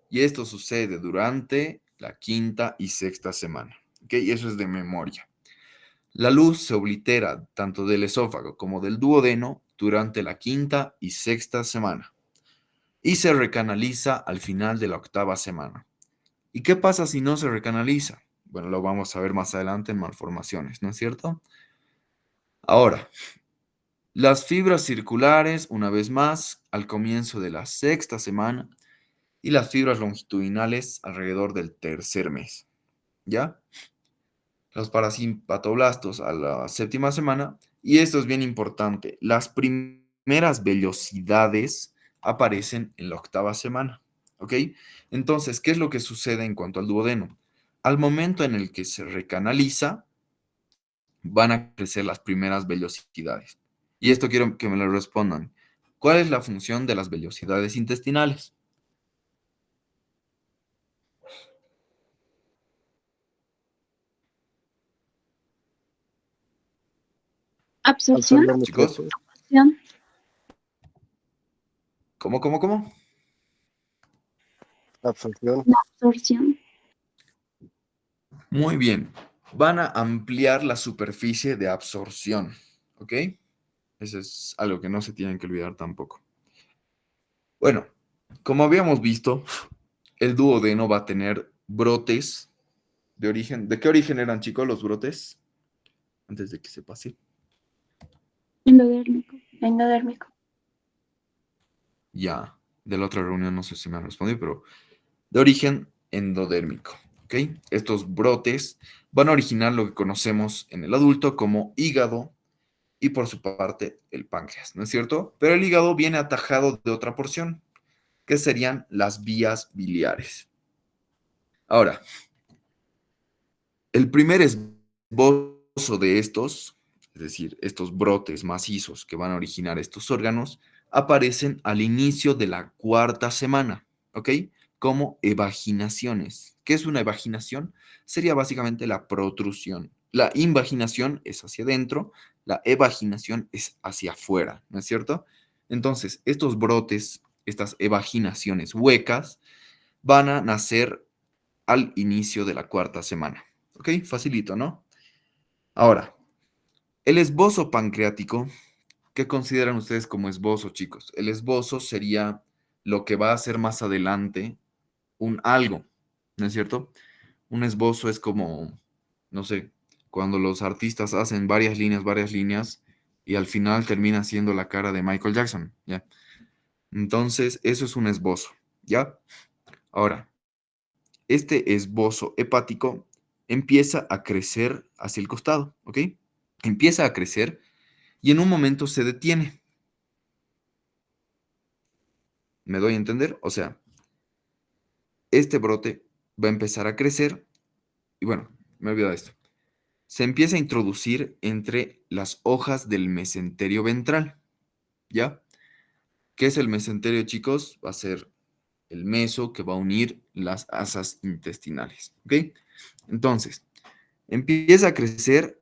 Y esto sucede durante la quinta y sexta semana. ¿Ok? Y eso es de memoria. La luz se oblitera tanto del esófago como del duodeno durante la quinta y sexta semana y se recanaliza al final de la octava semana. ¿Y qué pasa si no se recanaliza? Bueno, lo vamos a ver más adelante en malformaciones, ¿no es cierto? Ahora, las fibras circulares, una vez más, al comienzo de la sexta semana y las fibras longitudinales alrededor del tercer mes, ¿ya? Los parasimpatoblastos a la séptima semana, y esto es bien importante, las primeras vellosidades aparecen en la octava semana, ¿ok? Entonces, ¿qué es lo que sucede en cuanto al duodeno? Al momento en el que se recanaliza, van a crecer las primeras vellosidades. Y esto quiero que me lo respondan. ¿Cuál es la función de las vellosidades intestinales? Absorción. Absorber Chicos, nutrientes. Absorción. ¿Cómo? Absorción. Absorción. Muy bien. Van a ampliar la superficie de absorción, ¿ok? Eso es algo que no se tienen que olvidar tampoco. Bueno, como habíamos visto, el duodeno va a tener brotes de origen. ¿De qué origen eran, chicos, los brotes? Antes de que se pase. Endodérmico. Endodérmico. Ya, de la otra reunión no sé si me han respondido, pero de origen endodérmico, ¿ok? Estos brotes van a originar lo que conocemos en el adulto como hígado y por su parte el páncreas, ¿no es cierto? Pero el hígado viene atajado de otra porción, que serían las vías biliares. Ahora, el primer esbozo de estos, es decir, estos brotes macizos que van a originar estos órganos, aparecen al inicio de la cuarta semana, ¿ok? Como evaginaciones. ¿Qué es una evaginación? Sería básicamente la protrusión. La invaginación es hacia adentro, la evaginación es hacia afuera, ¿no es cierto? Entonces, estos brotes, estas evaginaciones huecas, van a nacer al inicio de la cuarta semana. ¿Ok? Facilito, ¿no? Ahora, el esbozo pancreático, ¿qué consideran ustedes como esbozo, chicos? El esbozo sería lo que va a ser más adelante un algo, ¿no es cierto? Un esbozo es como, no sé, cuando los artistas hacen varias líneas, y al final termina siendo la cara de Michael Jackson, ¿ya? Entonces, eso es un esbozo, ¿ya? Ahora, este esbozo hepático empieza a crecer hacia el costado, ¿ok? Empieza a crecer y en un momento se detiene. ¿Me doy a entender? O sea, este brote va a empezar a crecer y bueno, me he olvidado de esto. Se empieza a introducir entre las hojas del mesenterio ventral, ¿ya? ¿Qué es el mesenterio, chicos? Va a ser el meso que va a unir las asas intestinales, ¿ok? Entonces, empieza a crecer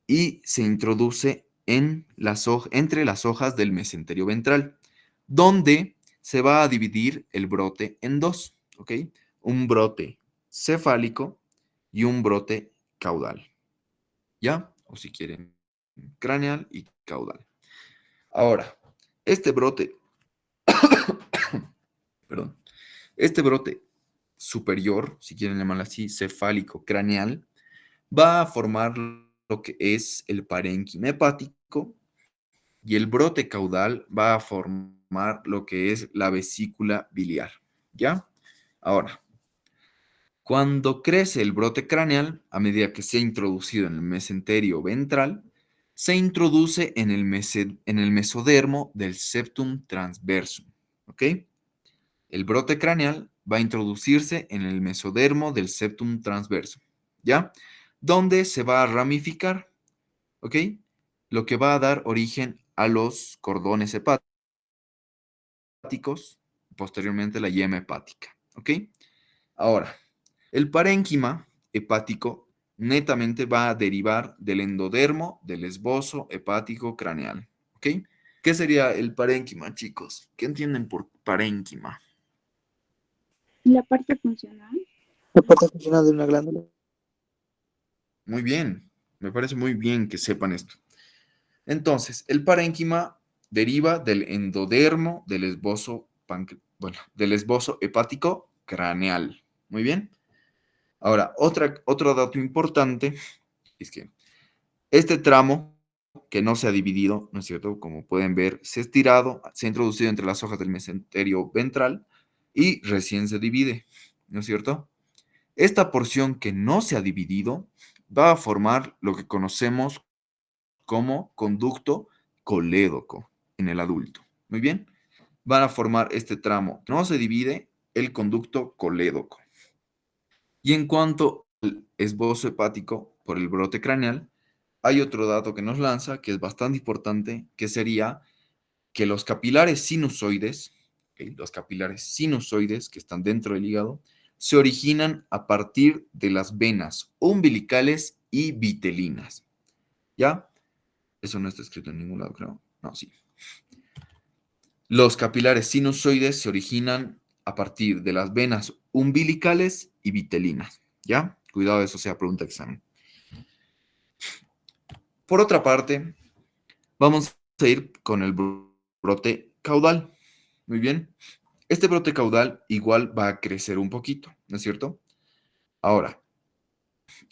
y se introduce entre las hojas del mesenterio ventral, donde se va a dividir el brote en dos, ¿ok? Un brote cefálico y un brote caudal, ¿ya? O si quieren, craneal y caudal. Ahora, este brote, perdón, este brote superior, si quieren llamarlo así, cefálico, craneal, va a formar lo que es el parénquima hepático y el brote caudal va a formar lo que es la vesícula biliar, ¿ya? Ahora, cuando crece el brote craneal, a medida que se ha introducido en el mesenterio ventral, se introduce en el mesodermo del septum transversum, ¿ok? El brote craneal va a introducirse en el mesodermo del septum transversum, ¿ya? Donde se va a ramificar, ¿ok? Lo que va a dar origen a los cordones hepáticos, posteriormente la yema hepática, ¿ok? Ahora, el parénquima hepático netamente va a derivar del endodermo del esbozo hepático craneal, ¿ok? ¿Qué sería el parénquima, chicos? ¿Qué entienden por parénquima? La parte funcional. La parte funcional de una glándula. Muy bien, me parece muy bien que sepan esto. Entonces, el parénquima deriva del endodermo del esbozo, del esbozo hepático craneal. Muy bien. Ahora, otro dato importante es que este tramo, que no se ha dividido, ¿no es cierto? Como pueden ver, se ha estirado, se ha introducido entre las hojas del mesenterio ventral y recién se divide, ¿no es cierto? Esta porción que no se ha dividido va a formar lo que conocemos como conducto colédoco en el adulto. Muy bien. Van a formar este tramo que no se divide, el conducto colédoco. Y en cuanto al esbozo hepático por el brote craneal, hay otro dato que nos lanza que es bastante importante, que sería que los capilares sinusoides, ¿ok? Los capilares sinusoides que están dentro del hígado, se originan a partir de las venas umbilicales y vitelinas. ¿Ya? Eso no está escrito en ningún lado, creo. No, sí. Los capilares sinusoides se originan a partir de las venas umbilicales y vitelinas. ¿Ya? Cuidado, eso sea pregunta de examen. Por otra parte, vamos a ir con el brote caudal. Muy bien. Este brote caudal igual va a crecer un poquito, ¿no es cierto? Ahora,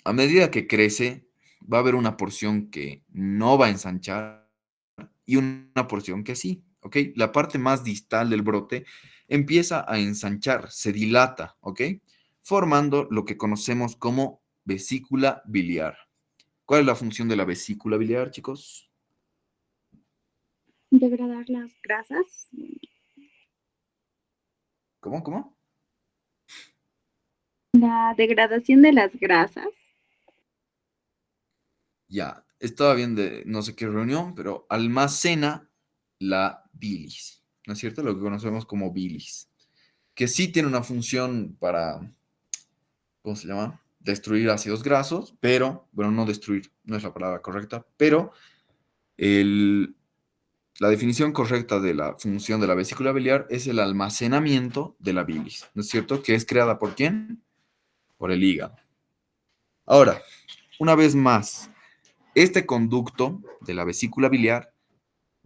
a medida que crece, va a haber una porción que no va a ensanchar y una porción que sí, ¿ok? La parte más distal del brote empieza a ensanchar, se dilata, ¿ok? Formando lo que conocemos como vesícula biliar. ¿Cuál es la función de la vesícula biliar, chicos? Degradar las grasas. ¿Cómo? La degradación de las grasas. Ya, estaba bien de no sé qué reunión, pero almacena la bilis, ¿no es cierto? Lo que conocemos como bilis, que sí tiene una función para, ¿cómo se llama? Destruir ácidos grasos, pero, bueno, no destruir, no es la palabra correcta, pero la definición correcta de la función de la vesícula biliar es el almacenamiento de la bilis, ¿no es cierto? Que es creada por ¿quién? Por el hígado. Ahora, una vez más, este conducto de la vesícula biliar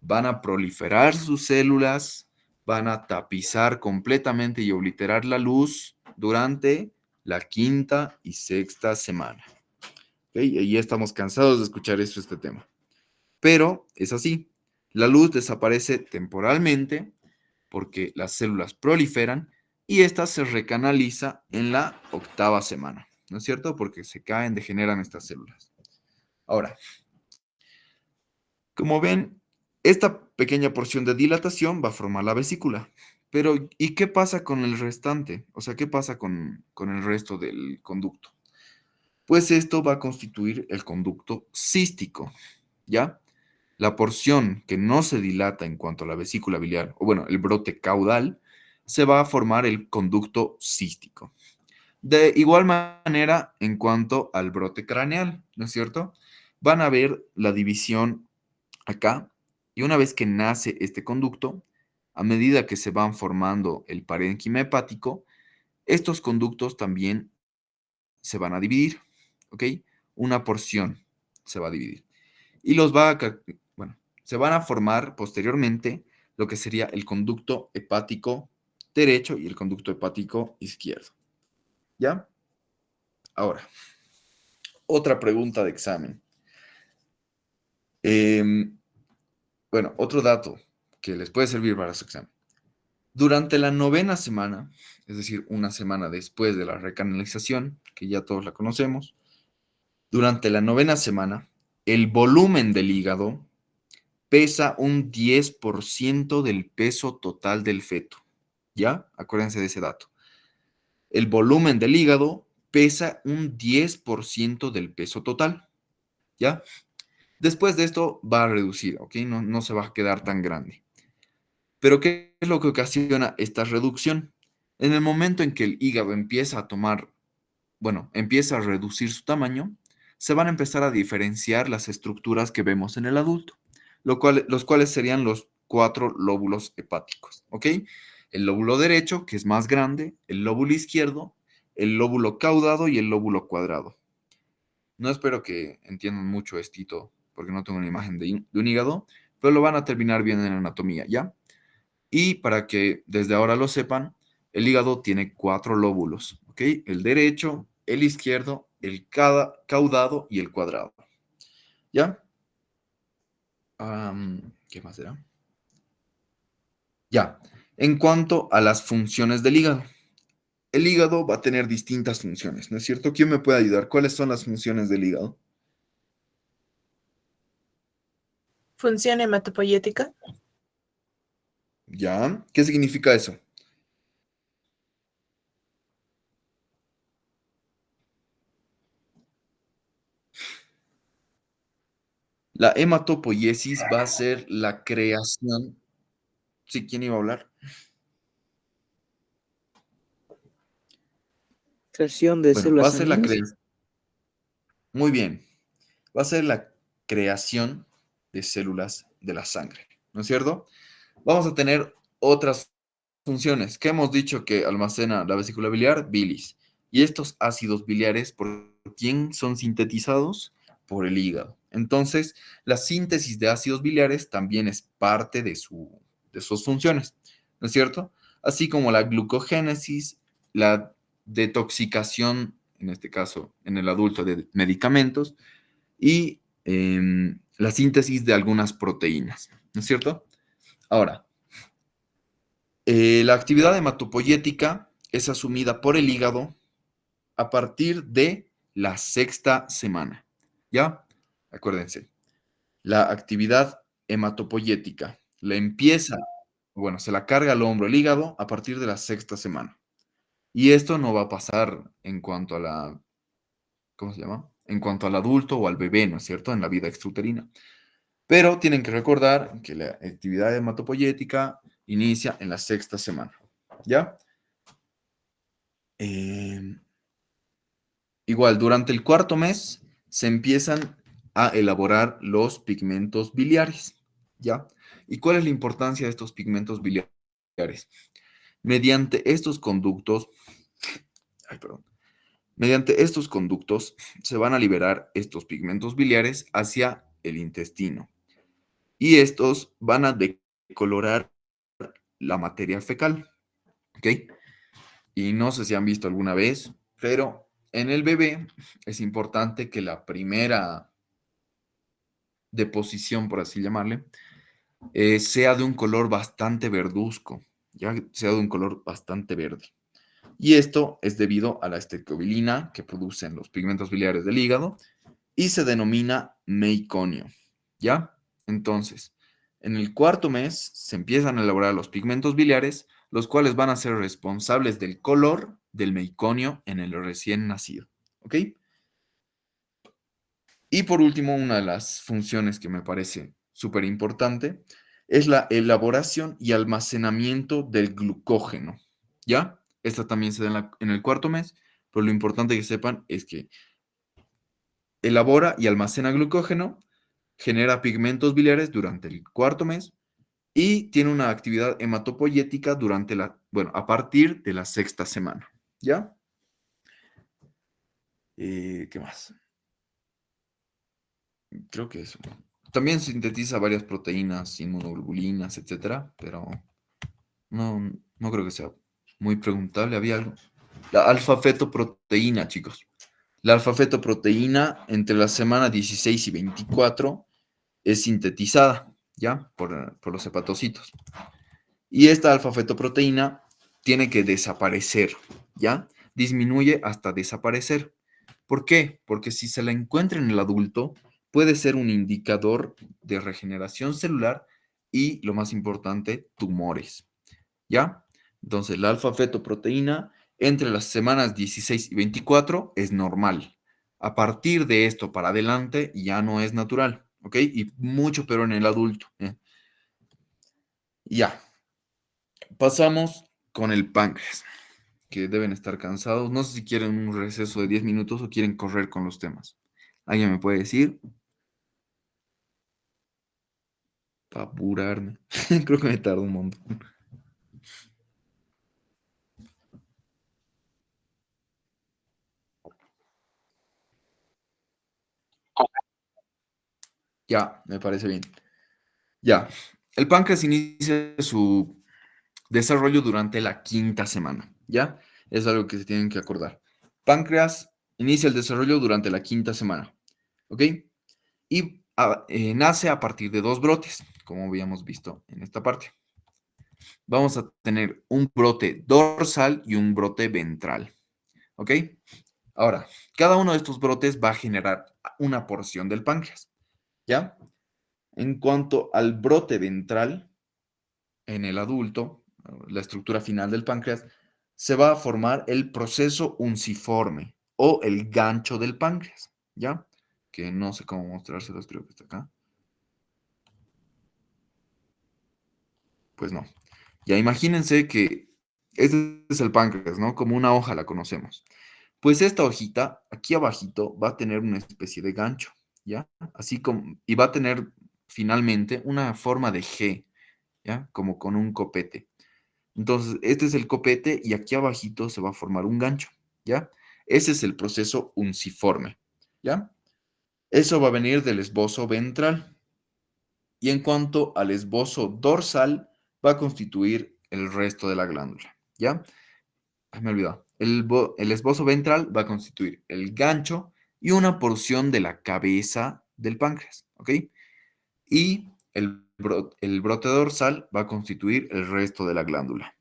van a proliferar sus células, van a tapizar completamente y obliterar la luz durante la quinta y sexta semana. ¿Okay? Y ya estamos cansados de escuchar este tema. Pero es así. La luz desaparece temporalmente porque las células proliferan y esta se recanaliza en la octava semana. ¿No es cierto? Porque se caen, degeneran estas células. Ahora, como ven, esta pequeña porción de dilatación va a formar la vesícula. Pero, ¿y qué pasa con el restante? O sea, ¿qué pasa con el resto del conducto? Pues esto va a constituir el conducto cístico, ¿ya? La porción que no se dilata en cuanto a la vesícula biliar, o bueno, el brote caudal, se va a formar el conducto cístico. De igual manera, en cuanto al brote craneal, ¿no es cierto? van a ver la división acá, y una vez que nace este conducto, a medida que se van formando el parénquima hepático, estos conductos también se van a dividir, ¿ok? Una porción se va a dividir. Y bueno, se van a formar posteriormente lo que sería el conducto hepático derecho y el conducto hepático izquierdo. ¿Ya? Ahora, otra pregunta de examen. Bueno, otro dato que les puede servir para su examen. Durante la 9ª semana, es decir, una semana después de la recanalización, que ya todos la conocemos, durante la 9ª semana, el volumen del hígado pesa un 10% del peso total del feto. ¿Ya? Acuérdense de ese dato. El volumen del hígado pesa un 10% del peso total. ¿Ya? Después de esto va a reducir, ¿ok? No se va a quedar tan grande. Pero ¿qué es lo que ocasiona esta reducción? En el momento en que el hígado empieza empieza a reducir su tamaño, se van a empezar a diferenciar las estructuras que vemos en el adulto, los cuales serían los 4 lóbulos hepáticos, ¿ok? El lóbulo derecho, que es más grande, el lóbulo izquierdo, el lóbulo caudado y el lóbulo cuadrado. No espero que entiendan mucho esto, porque no tengo una imagen de un hígado, pero lo van a terminar bien en anatomía, ¿ya? Y para que desde ahora lo sepan, el hígado tiene 4 lóbulos, ¿ok? El derecho, el izquierdo, el caudado y el cuadrado. ¿Ya? ¿Qué más será? Ya. En cuanto a las funciones del hígado. El hígado va a tener distintas funciones, ¿no es cierto? ¿Quién me puede ayudar? ¿Cuáles son las funciones del hígado? Función hematopoyética. ¿Ya? ¿Qué significa eso? La hematopoiesis va a ser la creación. ¿Sí? ¿Quién iba a hablar? Creación de Bueno, va células a ser la sanguíneas. creación. Muy bien. Va a ser la creación de células de la sangre, ¿no es cierto? Vamos a tener otras funciones. ¿Qué hemos dicho que almacena la vesícula biliar? Bilis. Y estos ácidos biliares, ¿por quién son sintetizados? Por el hígado. Entonces, la síntesis de ácidos biliares también es parte de sus funciones, ¿no es cierto? Así como la glucogénesis, la detoxicación, en este caso en el adulto, de medicamentos, y la síntesis de algunas proteínas, ¿no es cierto? Ahora, la actividad hematopoyética es asumida por el hígado a partir de la 6ª semana, ¿ya? Acuérdense, la actividad hematopoyética se la carga al hombro el hígado a partir de la 6ª semana. Y esto no va a pasar en cuanto a ¿cómo se llama? En cuanto al adulto o al bebé, ¿no es cierto? En la vida extrauterina. Pero tienen que recordar que la actividad hematopoyética inicia en la 6ª semana, ¿ya? Igual, durante el 4º mes se empiezan a elaborar los pigmentos biliares, ¿ya? ¿Y cuál es la importancia de estos pigmentos biliares? Mediante estos conductos, mediante estos conductos se van a liberar estos pigmentos biliares hacia el intestino. Y estos van a decolorar la materia fecal, ¿ok? Y no sé si han visto alguna vez, pero en el bebé es importante que la primera deposición, por así llamarle, sea de un color bastante verduzco, ya sea de un color bastante verde. Y esto es debido a la estecobilina que producen los pigmentos biliares del hígado y se denomina meiconio, ¿ya? Entonces, en el 4º mes se empiezan a elaborar los pigmentos biliares, los cuales van a ser responsables del color del meiconio en el recién nacido, ¿ok? Y por último, una de las funciones que me parece súper importante es la elaboración y almacenamiento del glucógeno, ¿ya? Esta también se da en el 4º mes, pero lo importante que sepan es que elabora y almacena glucógeno, genera pigmentos biliares durante el cuarto mes y tiene una actividad hematopoyética durante a partir de la sexta semana, ¿ya? ¿Qué más? Creo que eso. También sintetiza varias proteínas, inmunoglobulinas, etcétera, pero no creo que sea muy preguntable. Había algo. La alfa-fetoproteína, chicos. La alfa-fetoproteína entre la semana 16 y 24 es sintetizada, ¿ya? Por los hepatocitos. Y esta alfa-fetoproteína tiene que desaparecer, ¿ya? Disminuye hasta desaparecer. ¿Por qué? Porque si se la encuentra en el adulto, puede ser un indicador de regeneración celular y, lo más importante, tumores, ¿ya? Entonces, la alfa-fetoproteína entre las semanas 16 y 24 es normal. A partir de esto para adelante ya no es natural, ¿ok? Y mucho peor en el adulto. Ya, pasamos con el páncreas, que deben estar cansados. No sé si quieren un receso de 10 minutos o quieren correr con los temas. ¿Alguien me puede decir? Para apurarme. Creo que me tardo un montón. Ya, me parece bien. Ya, el páncreas inicia su desarrollo durante la quinta semana, ¿ya? Es algo que se tienen que acordar. Páncreas inicia el desarrollo durante la quinta semana, ¿ok? Y nace a partir de dos brotes, como habíamos visto en esta parte. Vamos a tener un brote dorsal y un brote ventral, ¿ok? Ahora, cada uno de estos brotes va a generar una porción del páncreas, ¿ya? En cuanto al brote ventral, en el adulto, la estructura final del páncreas, se va a formar el proceso unciforme o el gancho del páncreas, ¿ya? Que no sé cómo mostrárselos, creo que está acá. Pues no. Ya imagínense que este es el páncreas, ¿no? Como una hoja la conocemos. Pues esta hojita, aquí abajito, va a tener una especie de gancho, ¿ya? Así como, y va a tener finalmente una forma de G, ¿ya? Como con un copete. Entonces, este es el copete y aquí abajito se va a formar un gancho, ¿ya? Ese es el proceso unciforme, ¿ya? Eso va a venir del esbozo ventral. Y en cuanto al esbozo dorsal, va a constituir el resto de la glándula, ¿ya? Me he olvidado. El esbozo ventral va a constituir el gancho y una porción de la cabeza del páncreas, ¿ok? Y el brote dorsal va a constituir el resto de la glándula.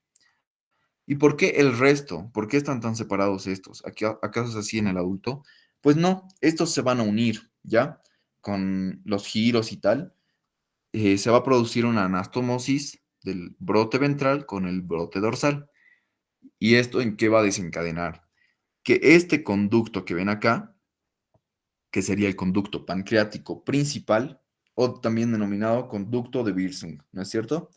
¿Y por qué el resto? ¿Por qué están tan separados estos? ¿Acaso es así en el adulto? Pues no, estos se van a unir, ¿ya? Con los giros y tal. Se va a producir una anastomosis del brote ventral con el brote dorsal. ¿Y esto en qué va a desencadenar? Que este conducto que ven acá, que sería el conducto pancreático principal, o también denominado conducto de Wirsung, ¿no es cierto?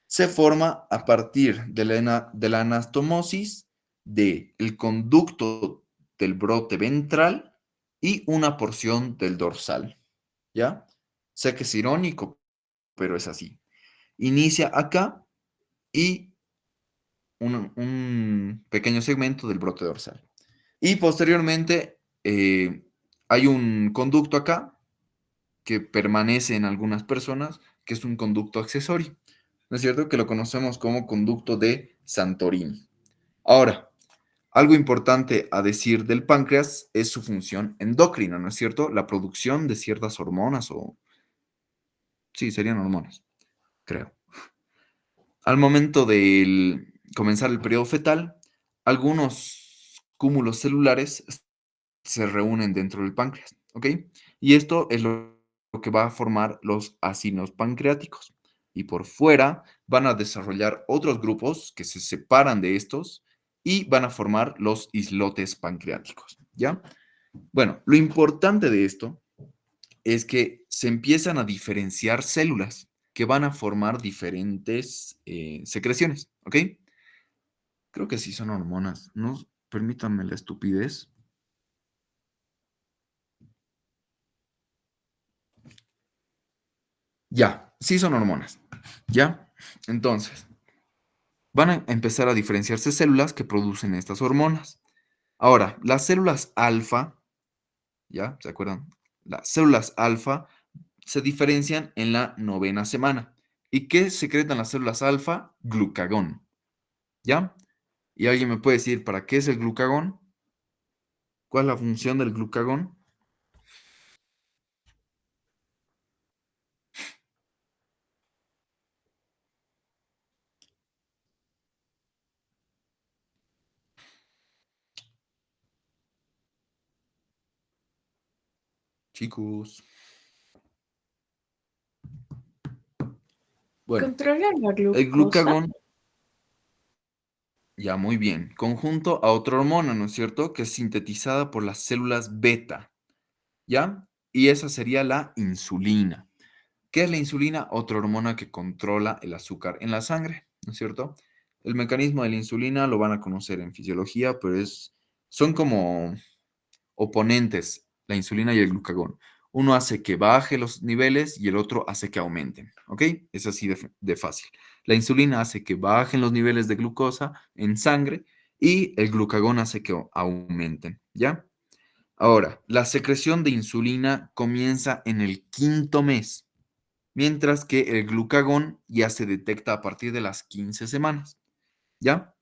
Se forma a partir de la anastomosis del conducto del brote ventral y una porción del dorsal, ¿ya? Sé que es irónico, pero es así. Inicia acá y un pequeño segmento del brote dorsal. Y posteriormente hay un conducto acá que permanece en algunas personas, que es un conducto accesorio. ¿No es cierto? Que lo conocemos como conducto de Santorini. Ahora, algo importante a decir del páncreas es su función endocrina, ¿no es cierto? La producción de ciertas hormonas o... Sí, serían hormonas, creo. Al momento de comenzar el periodo fetal, algunos cúmulos celulares se reúnen dentro del páncreas, ¿ok? Y esto es lo que va a formar los ácidos pancreáticos. Y por fuera van a desarrollar otros grupos que se separan de estos y van a formar los islotes pancreáticos, ¿ya? Bueno, lo importante de esto es que se empiezan a diferenciar células que van a formar diferentes secreciones, ¿ok? Creo que sí son hormonas. No, permítanme la estupidez. Ya, sí son hormonas. ¿Ya? Entonces, van a empezar a diferenciarse células que producen estas hormonas. Ahora, las células alfa, ¿ya? ¿Se acuerdan? Las células alfa se diferencian en la 9ª semana. ¿Y qué secretan las células alfa? Glucagón. ¿Ya? ¿Y alguien me puede decir para qué es el glucagón? ¿Cuál es la función del glucagón? Chicos. Bueno, Controla la el glucosa. glucagón, ya muy bien, conjunto a otra hormona, ¿no es cierto? Que es sintetizada por las células beta, ¿ya? Y esa sería la insulina. ¿Qué es la insulina? Otra hormona que controla el azúcar en la sangre, ¿no es cierto? El mecanismo de la insulina lo van a conocer en fisiología, pero son como oponentes, la insulina y el glucagón. Uno hace que baje los niveles y el otro hace que aumenten, ¿ok? Es así de fácil. La insulina hace que bajen los niveles de glucosa en sangre y el glucagón hace que aumenten, ¿ya? Ahora, la secreción de insulina comienza en el 5.º mes, mientras que el glucagón ya se detecta a partir de las 15 semanas, ¿ya?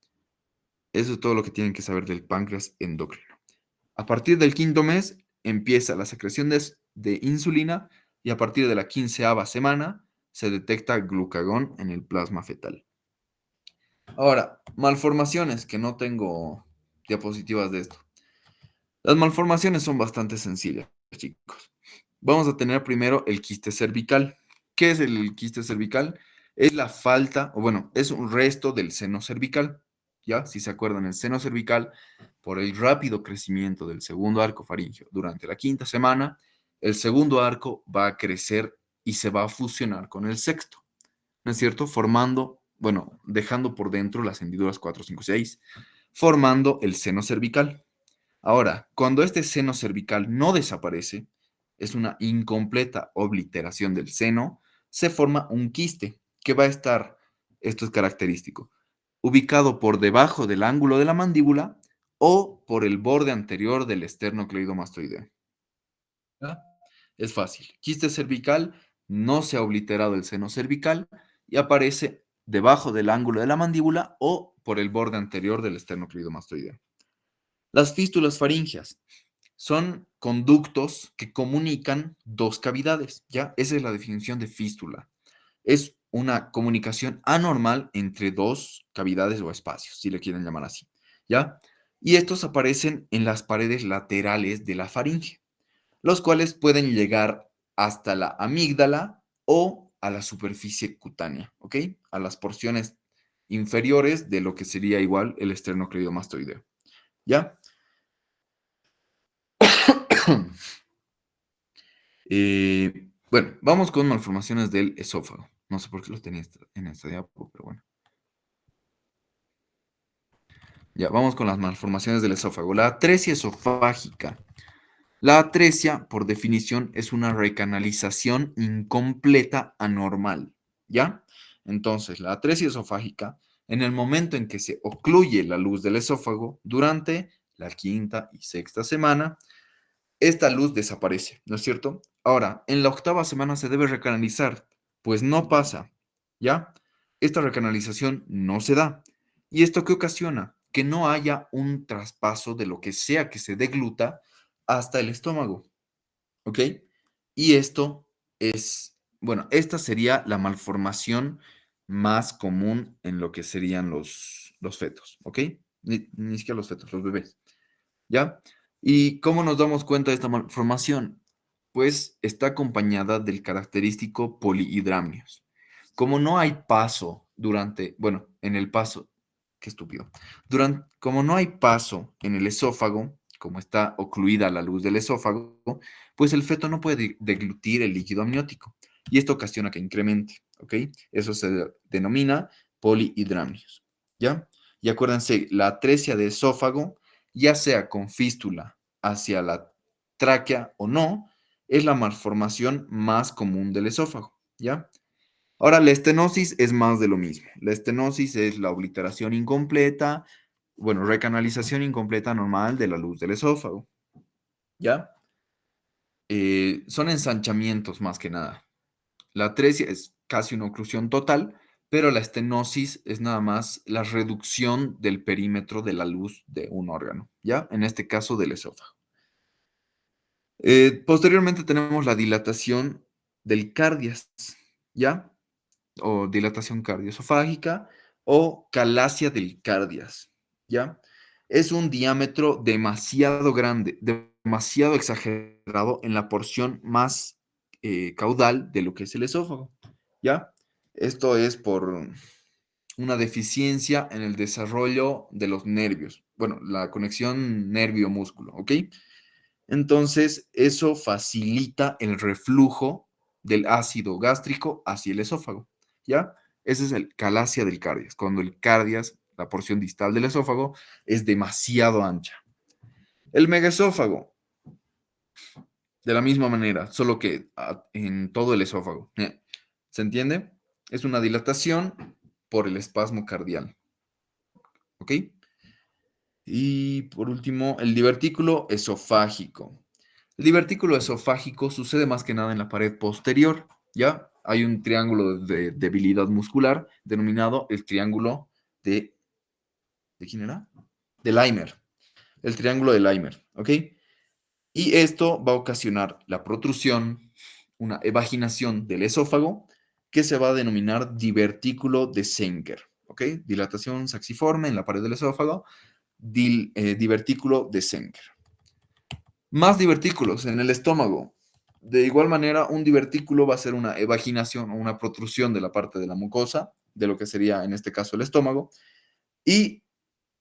Eso es todo lo que tienen que saber del páncreas endocrino. A partir del 5.º mes empieza la secreción de insulina y a partir de la 15ª semana se detecta glucagón en el plasma fetal. Ahora, malformaciones, que no tengo diapositivas de esto. Las malformaciones son bastante sencillas, chicos. Vamos a tener primero el quiste cervical. ¿Qué es el quiste cervical? Es la falta, o bueno, es un resto del seno cervical. ¿Ya? Si se acuerdan, el seno cervical, por el rápido crecimiento del segundo arco faríngeo durante la 5ª semana, el segundo arco va a crecer y se va a fusionar con el sexto, ¿no es cierto? Formando, bueno, dejando por dentro las hendiduras 4, 5, 6, formando el seno cervical. Ahora, cuando este seno cervical no desaparece, es una incompleta obliteración del seno, se forma un quiste que va a estar, esto es característico, ubicado por debajo del ángulo de la mandíbula o por el borde anterior del esternocleidomastoideo. ¿Ya? Es fácil. Quiste cervical, no se ha obliterado el seno cervical y aparece debajo del ángulo de la mandíbula o por el borde anterior del esternocleidomastoideo. Las fístulas faríngeas son conductos que comunican dos cavidades, ¿ya? Esa es la definición de fístula. Es una comunicación anormal entre dos cavidades o espacios, si le quieren llamar así, ¿ya? Y estos aparecen en las paredes laterales de la faringe, los cuales pueden llegar hasta la amígdala o a la superficie cutánea, ¿ok? A las porciones inferiores de lo que sería igual el esternocleidomastoideo, ¿ya? Bueno, vamos con malformaciones del esófago. No sé por qué los tenía en esta diapo, pero bueno. Ya, vamos con las malformaciones del esófago. La atresia esofágica. La atresia, por definición, es una recanalización incompleta anormal, ¿ya? Entonces, la atresia esofágica, en el momento en que se ocluye la luz del esófago durante la 5ª y 6ª semana, esta luz desaparece, ¿no es cierto? Ahora, en la 8ª semana se debe recanalizar, pues no pasa, ¿ya? Esta recanalización no se da. ¿Y esto qué ocasiona? Que no haya un traspaso de lo que sea que se degluta hasta el estómago, ¿ok? Y esto es, bueno, esta sería la malformación más común en lo que serían los fetos, ¿ok? Ni siquiera los fetos, los bebés. ¿Ya? ¿Y cómo nos damos cuenta de esta malformación? Pues está acompañada del característico polihidramnios. Como no hay paso bueno, en el paso, qué estúpido. Como no hay paso en el esófago, como está ocluida la luz del esófago, pues el feto no puede deglutir el líquido amniótico. Y esto ocasiona que incremente, ¿ok? Eso se denomina polihidramnios, ¿ya? Y acuérdense, la atresia de esófago, ya sea con fístula hacia la tráquea o no, es la malformación más común del esófago, ¿ya? Ahora, la estenosis es más de lo mismo. La estenosis es la obliteración incompleta, bueno, recanalización incompleta normal de la luz del esófago, ¿ya? Son ensanchamientos más que nada. La atresia es casi una oclusión total, pero la estenosis es nada más la reducción del perímetro de la luz de un órgano, ¿ya? En este caso del esófago. Posteriormente tenemos la dilatación del cardias, ¿ya? O dilatación cardioesofágica o calasia del cardias, ¿ya? Es un diámetro demasiado grande, demasiado exagerado en la porción más caudal de lo que es el esófago, ¿ya? Esto es por una deficiencia en el desarrollo de los nervios, bueno, la conexión nervio-músculo, ¿ok? Entonces, eso facilita el reflujo del ácido gástrico hacia el esófago, ¿ya? Ese es el calasia del cardias, cuando el cardias, la porción distal del esófago, es demasiado ancha. El megaesófago, de la misma manera, solo que en todo el esófago. ¿Se entiende? Es una dilatación por el espasmo cardial, ¿ok? Y por último, el divertículo esofágico. El divertículo esofágico sucede más que nada en la pared posterior, ¿ya? Hay un triángulo de debilidad muscular denominado el triángulo de... ¿De quién era? De Leimer. El triángulo de Leimer, ¿ok? Y esto va a ocasionar la protrusión, una evaginación del esófago, que se va a denominar divertículo de Senker, ¿ok? Dilatación saxiforme en la pared del esófago, divertículo de Senker. Más divertículos en el estómago. De igual manera, un divertículo va a ser una evaginación o una protrusión de la parte de la mucosa, de lo que sería en este caso el estómago. Y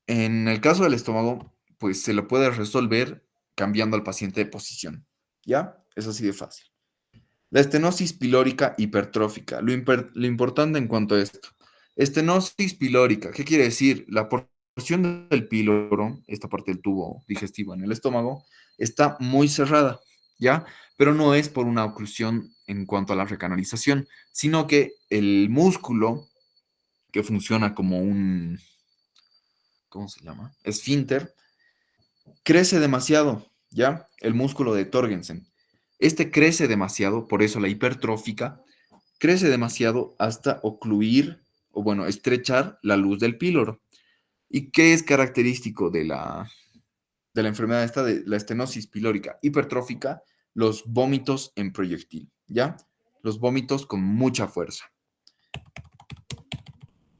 en el caso del estómago, pues se lo puede resolver cambiando al paciente de posición. ¿Ya? Es así de fácil. La estenosis pilórica hipertrófica. Lo importante en cuanto a esto. Estenosis pilórica, ¿qué quiere decir? La porción del píloro, esta parte del tubo digestivo en el estómago, está muy cerrada, ¿ya? Pero no es por una oclusión en cuanto a la recanalización, sino que el músculo que funciona como un, ¿cómo se llama? Esfínter, crece demasiado, ¿ya? El músculo de Torgensen. Este crece demasiado, por eso la hipertrófica, crece demasiado hasta ocluir, o bueno, estrechar la luz del píloro. ¿Y qué es característico de la enfermedad esta de la estenosis pilórica hipertrófica? Los vómitos en proyectil, ¿ya? Los vómitos con mucha fuerza.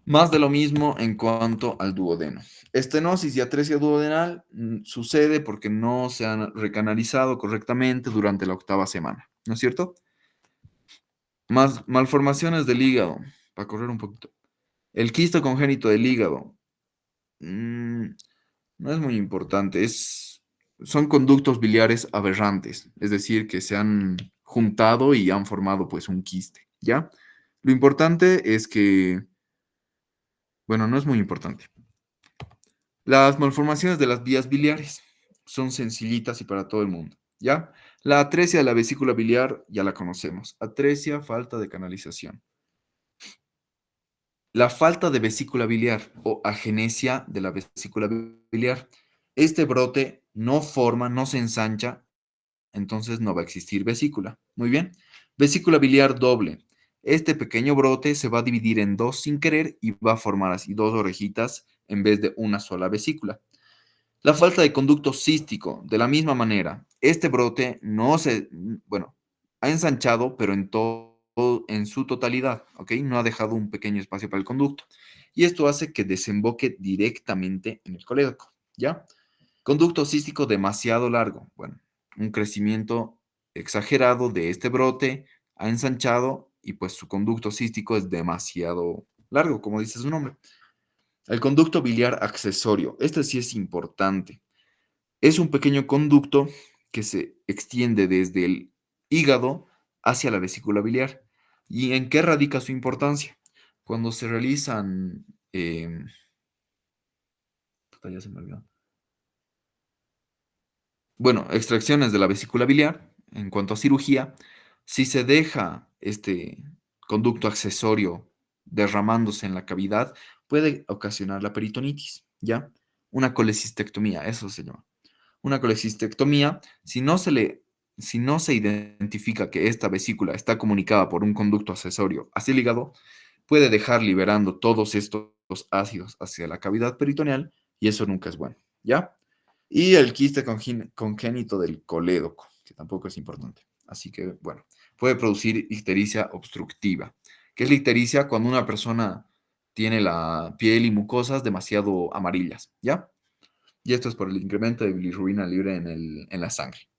Más de lo mismo en cuanto al duodeno. Estenosis y atresia duodenal sucede porque no se han recanalizado correctamente durante la 8ª semana, ¿no es cierto? Más malformaciones del hígado, para correr un poquito. El quisto congénito del hígado no es muy importante, son conductos biliares aberrantes, es decir, que se han juntado y han formado pues un quiste, ¿ya? Lo importante es que, bueno, no es muy importante. Las malformaciones de las vías biliares son sencillitas y para todo el mundo, ¿ya? La atresia de la vesícula biliar ya la conocemos. Atresia, falta de canalización. La falta de vesícula biliar o agenesia de la vesícula biliar. Este brote no forma, no se ensancha, entonces no va a existir vesícula. Muy bien. Vesícula biliar doble. Este pequeño brote se va a dividir en dos sin querer y va a formar así dos orejitas en vez de una sola vesícula. La falta de conducto cístico, de la misma manera, este brote no se, bueno, ha ensanchado, pero en su totalidad, ¿ok? No ha dejado un pequeño espacio para el conducto. Y esto hace que desemboque directamente en el colédoco, ¿ya? Conducto cístico demasiado largo, bueno, un crecimiento exagerado de este brote ha ensanchado y pues su conducto cístico es demasiado largo, como dice su nombre. El conducto biliar accesorio, este sí es importante. Es un pequeño conducto que se extiende desde el hígado hacia la vesícula biliar. ¿Y en qué radica su importancia? Cuando se realizan... ya se me olvidó. Bueno, extracciones de la vesícula biliar, en cuanto a cirugía, si se deja conducto accesorio derramándose en la cavidad, puede ocasionar la peritonitis, ¿ya? Una colecistectomía, eso se llama. Una colecistectomía, si no se identifica que esta vesícula está comunicada por un conducto accesorio hacia el hígado, puede dejar liberando todos estos ácidos hacia la cavidad peritoneal y eso nunca es bueno, ¿ya? Y el quiste congénito del colédoco, que tampoco es importante. Así que, bueno, puede producir ictericia obstructiva. ¿Qué es la ictericia? Cuando una persona tiene la piel y mucosas demasiado amarillas, ¿ya? Y esto es por el incremento de bilirrubina libre en la sangre.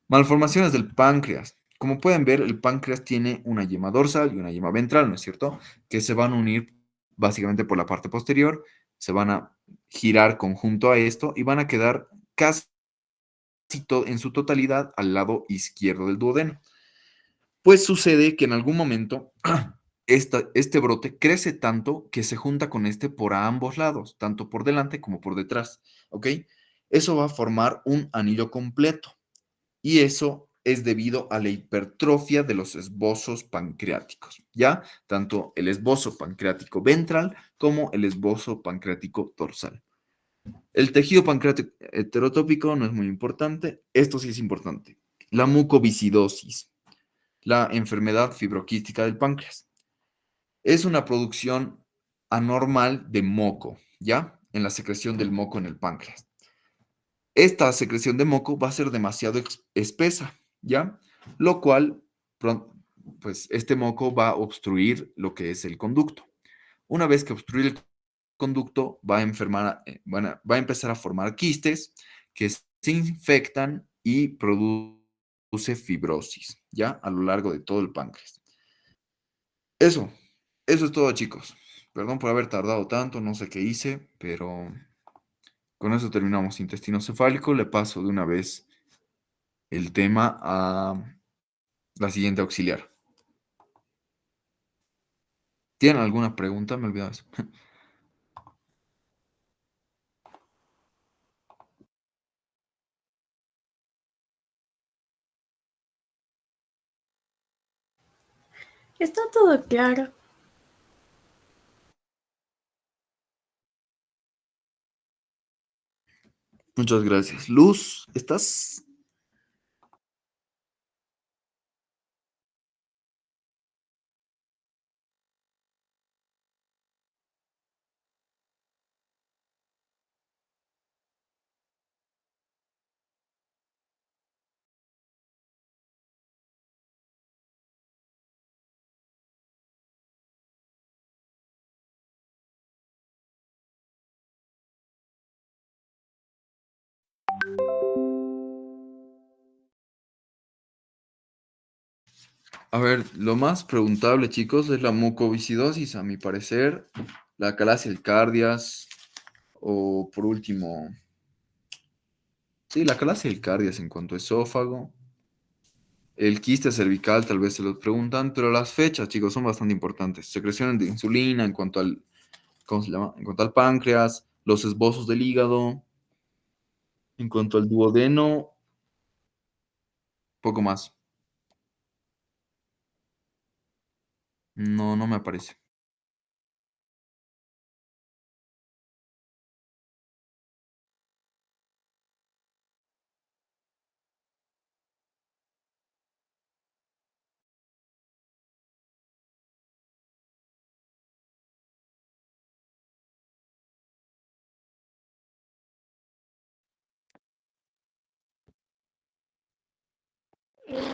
Malformaciones del páncreas. Como pueden ver, el páncreas tiene una yema dorsal y una yema ventral, ¿no es cierto? Que se van a unir básicamente por la parte posterior, se van a girar conjunto a esto y van a quedar casi en su totalidad al lado izquierdo del duodeno. Pues sucede que en algún momento este brote crece tanto que se junta con este por ambos lados, tanto por delante como por detrás, ¿ok? Eso va a formar un anillo completo y eso es debido a la hipertrofia de los esbozos pancreáticos, ¿ya? Tanto el esbozo pancreático ventral como el esbozo pancreático dorsal. El tejido pancreático heterotópico no es muy importante, esto sí es importante. La mucoviscidosis, la enfermedad fibroquística del páncreas. Es una producción anormal de moco, ¿ya? En la secreción del moco en el páncreas. Esta secreción de moco va a ser demasiado espesa, ¿ya? Lo cual, pues este moco va a obstruir lo que es el conducto. Una vez que obstruye el conducto, va a enfermar, va a empezar a formar quistes que se infectan y produce fibrosis, ¿ya? A lo largo de todo el páncreas. Eso, eso es todo, chicos. Perdón por haber tardado tanto, no sé qué hice, pero con eso terminamos intestino cefálico. Le paso de una vez el tema a la siguiente auxiliar. ¿Tienen alguna pregunta? Me olvidaba eso. Está todo claro. Muchas gracias. Luz, ¿estás? A ver, lo más preguntable, chicos, es la mucoviscidosis, a mi parecer, la cardias o por último, sí, la cardias en cuanto a esófago. El quiste cervical tal vez se los preguntan, pero las fechas, chicos, son bastante importantes. Secreción de insulina en cuanto al, ¿cómo se llama? En cuanto al páncreas, los esbozos del hígado, en cuanto al duodeno, poco más. No, no me aparece.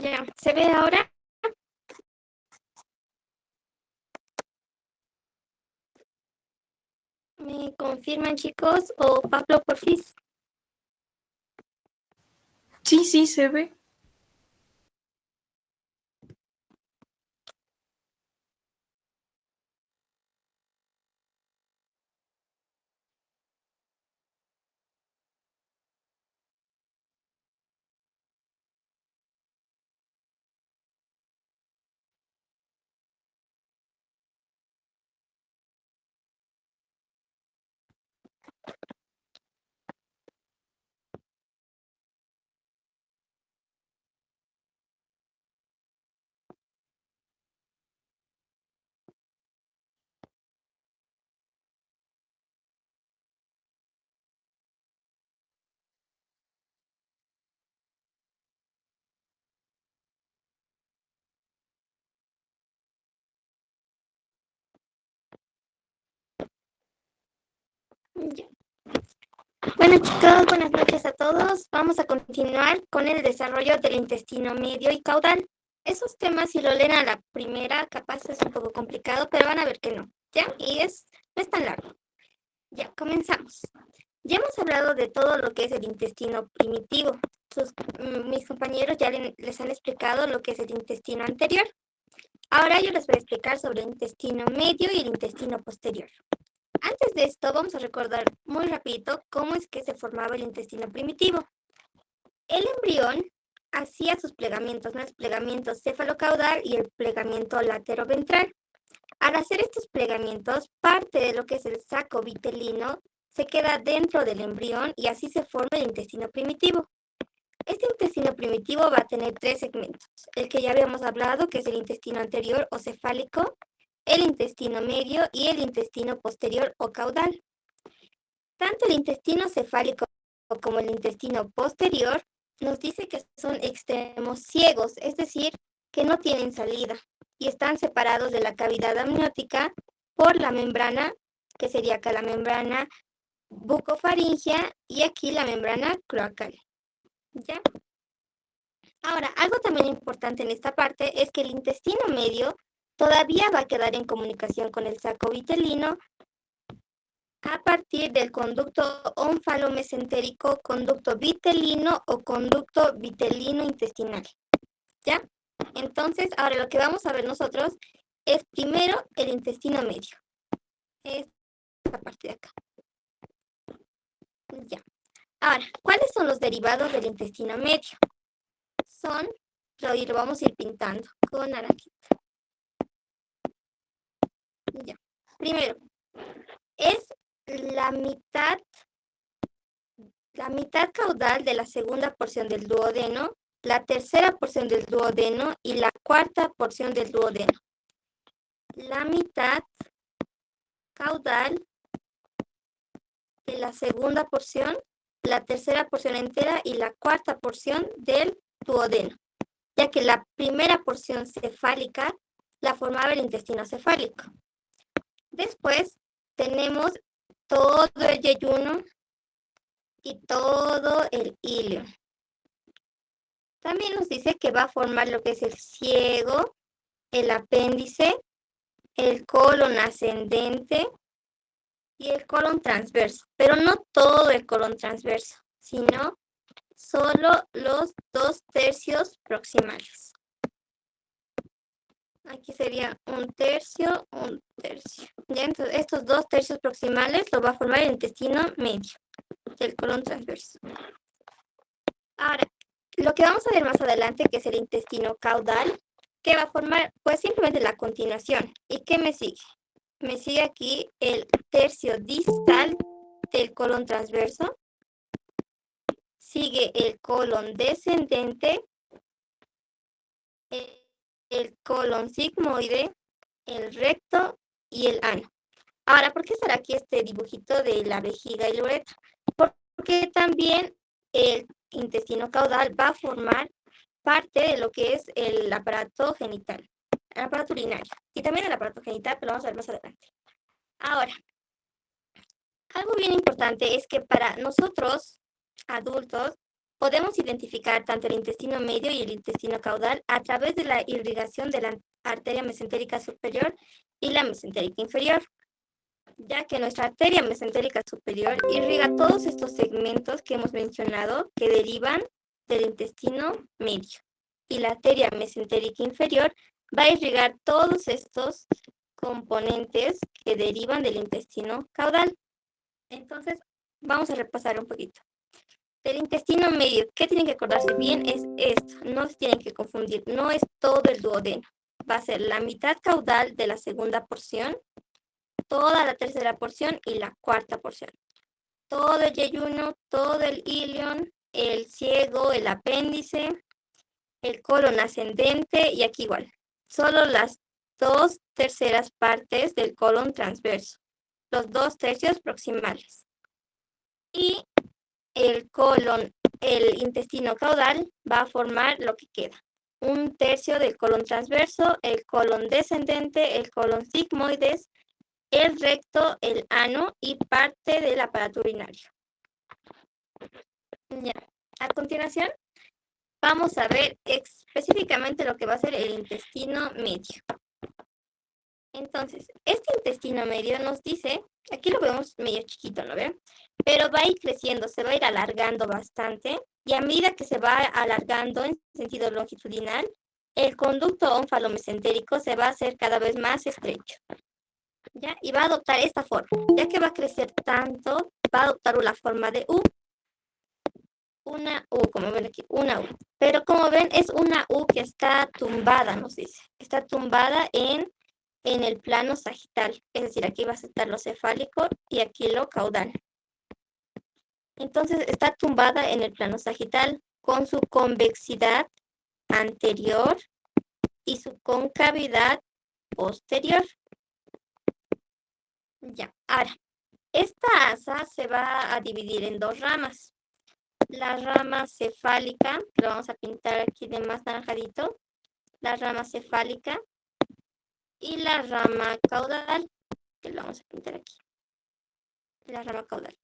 Ya, ¿se ve ahora? ¿Me confirman, chicos? ¿O Pablo, porfis? Sí, sí, se ve. Ya. Bueno chicos, buenas noches a todos. Vamos a continuar con el desarrollo del intestino medio y caudal. Esos temas, si lo leen a la primera, capaz es un poco complicado, pero van a ver que no, ¿ya? Y no es tan largo. Ya, comenzamos. Ya hemos hablado de todo lo que es el intestino primitivo. Mis compañeros ya les han explicado lo que es el intestino anterior. Ahora yo les voy a explicar sobre el intestino medio y el intestino posterior. Antes de esto, vamos a recordar muy rapidito cómo es que se formaba el intestino primitivo. El embrión hacía sus plegamientos, ¿no? El plegamiento cefalocaudal y el plegamiento lateroventral. Al hacer estos plegamientos, parte de lo que es el saco vitelino se queda dentro del embrión y así se forma el intestino primitivo. Este intestino primitivo va a tener 3 segmentos. El que ya habíamos hablado, que es el intestino anterior o cefálico, el intestino medio y el intestino posterior o caudal. Tanto el intestino cefálico como el intestino posterior nos dice que son extremos ciegos, es decir, que no tienen salida y están separados de la cavidad amniótica por la membrana, que sería acá la membrana bucofaringea y aquí la membrana cloacal. ¿Ya? Ahora, algo también importante en esta parte es que el intestino medio todavía va a quedar en comunicación con el saco vitelino a partir del conducto onfalomesentérico, conducto vitelino o conducto vitelino intestinal. ¿Ya? Entonces, ahora lo que vamos a ver nosotros es primero el intestino medio. Esta parte de acá. Ya. Ahora, ¿cuáles son los derivados del intestino medio? Lo vamos a ir pintando con naranjita. Ya. Primero, es la mitad caudal de la segunda porción del duodeno, la tercera porción del duodeno y la cuarta porción del duodeno. La mitad caudal de la segunda porción, la tercera porción entera y la cuarta porción del duodeno, ya que la primera porción cefálica la formaba el intestino cefálico. Después tenemos todo el yeyuno y todo el ilio. También nos dice que va a formar lo que es el ciego, el apéndice, el colon ascendente y el colon transverso, pero no todo el colon transverso, sino solo los 2/3 proximales. Aquí sería 1/3, 1/3. Ya, entonces estos 2/3 proximales lo va a formar el intestino medio del colon transverso. Ahora, lo que vamos a ver más adelante, que es el intestino caudal, que va a formar pues simplemente la continuación. ¿Y qué me sigue? Me sigue aquí el tercio distal del colon transverso. Sigue el colon descendente, el colon sigmoide, el recto y el ano. Ahora, ¿por qué estará aquí este dibujito de la vejiga y la uretra? Porque también el intestino caudal va a formar parte de lo que es el aparato genital, el aparato urinario y también el aparato genital, pero vamos a ver más adelante. Ahora, algo bien importante es que para nosotros, adultos, podemos identificar tanto el intestino medio y el intestino caudal a través de la irrigación de la arteria mesentérica superior y la mesentérica inferior, ya que nuestra arteria mesentérica superior irriga todos estos segmentos que hemos mencionado que derivan del intestino medio, y la arteria mesentérica inferior va a irrigar todos estos componentes que derivan del intestino caudal. Entonces, vamos a repasar un poquito. Del intestino medio, ¿qué tienen que acordarse bien? Es esto, no se tienen que confundir, no es todo el duodeno. Va a ser la mitad caudal de la segunda porción, toda la tercera porción y la cuarta porción. Todo el yeyuno, todo el ilion, el ciego, el apéndice, el colon ascendente y aquí igual. Solo las 2/3 partes del colon transverso, los 2/3 proximales. Y el intestino caudal va a formar lo que queda. 1/3 del colon transverso, el colon descendente, el colon sigmoides, el recto, el ano y parte del aparato urinario. Ya. A continuación, vamos a ver específicamente lo que va a ser el intestino medio. Entonces, este intestino medio nos dice, aquí lo vemos medio chiquito, ¿no ven? Pero va a ir creciendo, se va a ir alargando bastante, y a medida que se va alargando en sentido longitudinal, el conducto ónfalo-mesentérico se va a hacer cada vez más estrecho, ¿ya? Y va a adoptar esta forma. Ya que va a crecer tanto, va a adoptar la forma de U. Una U, como ven aquí, una U. Pero como ven, es una U que está tumbada, nos dice. Está tumbada en el plano sagital. Es decir, aquí va a estar lo cefálico y aquí lo caudal. Entonces, está tumbada en el plano sagital con su convexidad anterior y su concavidad posterior. Ya, ahora, esta asa se va a dividir en dos ramas. La rama cefálica, que lo vamos a pintar aquí de más naranjadito, la rama cefálica y la rama caudal, que lo vamos a pintar aquí, la rama caudal.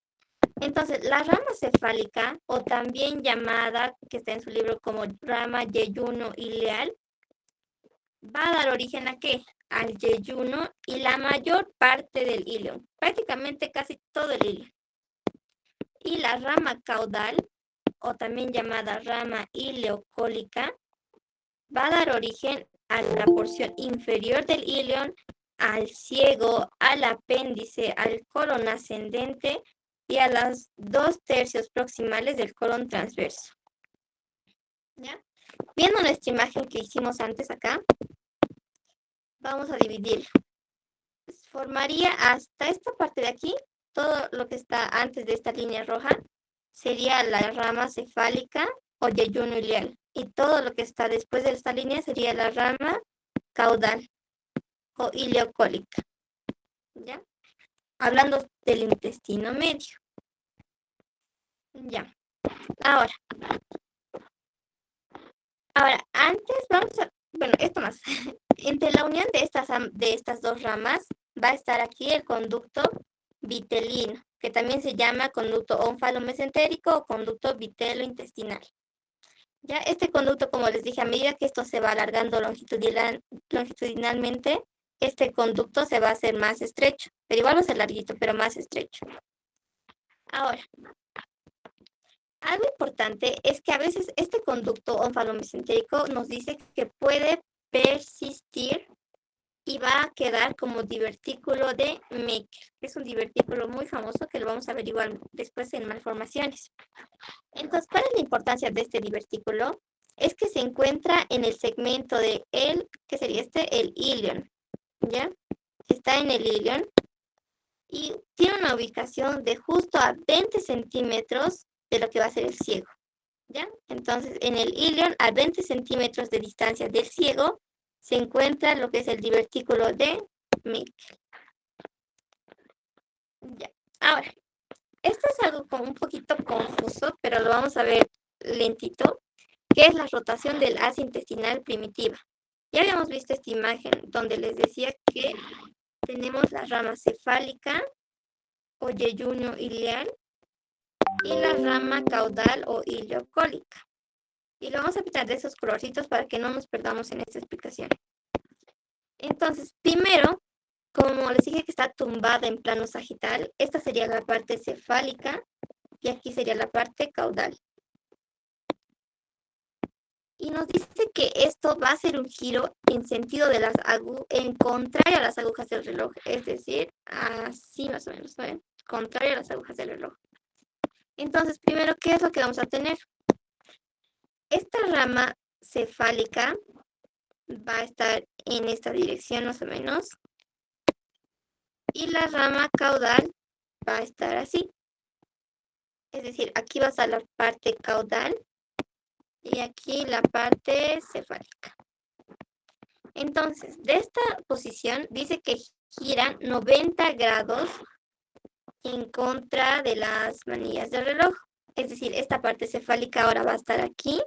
Entonces, la rama cefálica, o también llamada, que está en su libro como rama yeyuno ileal, va a dar origen ¿a qué? Al yeyuno y la mayor parte del ilion, prácticamente casi todo el ilion. Y la rama caudal, o también llamada rama ileocólica, va a dar origen a la porción inferior del ilion, al ciego, al apéndice, al colon ascendente y a los 2/3 proximales del colon transverso. ¿Ya? Viendo nuestra imagen que hicimos antes acá, vamos a dividirlo. Formaría hasta esta parte de aquí, todo lo que está antes de esta línea roja, sería la rama cefálica o yeyuno ileal. Y todo lo que está después de esta línea sería la rama caudal o ileocólica. ¿Ya? Hablando del intestino medio. Ya. Ahora, antes vamos a... Bueno, esto más. Entre la unión de estas dos ramas va a estar aquí el conducto vitelino, que también se llama conducto ónfalo-mesentérico o conducto vitelo-intestinal. Ya este conducto, como les dije, a medida que esto se va alargando longitudinalmente, este conducto se va a hacer más estrecho, pero igual va a ser larguito, pero más estrecho. Ahora, algo importante es que a veces este conducto ónfalo-mesentérico nos dice que puede persistir y va a quedar como divertículo de Meckel. Es un divertículo muy famoso que lo vamos a ver igual después en malformaciones. Entonces, ¿cuál es la importancia de este divertículo? Es que se encuentra en el segmento de ¿qué sería el ilion, ¿ya? Está en el ilion y tiene una ubicación de justo a 20 centímetros de lo que va a ser el ciego, ¿ya? Entonces, en el ilion, a 20 centímetros de distancia del ciego, se encuentra lo que es el divertículo de Meckel. Ya. Ahora, esto es algo como un poquito confuso, pero lo vamos a ver lentito, que es la rotación del asa intestinal primitiva. Ya habíamos visto esta imagen donde les decía que tenemos la rama cefálica o yeyuno ileal y la rama caudal o ileocólica. Y lo vamos a pintar de esos colorcitos para que no nos perdamos en esta explicación. Entonces, primero, como les dije que está tumbada en plano sagital, esta sería la parte cefálica y aquí sería la parte caudal. Y nos dice que esto va a ser un giro en sentido de en contrario a las agujas del reloj, es decir, así más o menos, ¿no? Contrario a las agujas del reloj. Entonces, primero, ¿qué es lo que vamos a tener? Esta rama cefálica va a estar en esta dirección más o menos. Y la rama caudal va a estar así. Es decir, aquí va a estar la parte caudal y aquí la parte cefálica. Entonces, de esta posición dice que giran 90 grados en contra de las manillas del reloj. Es decir, esta parte cefálica ahora va a estar aquí.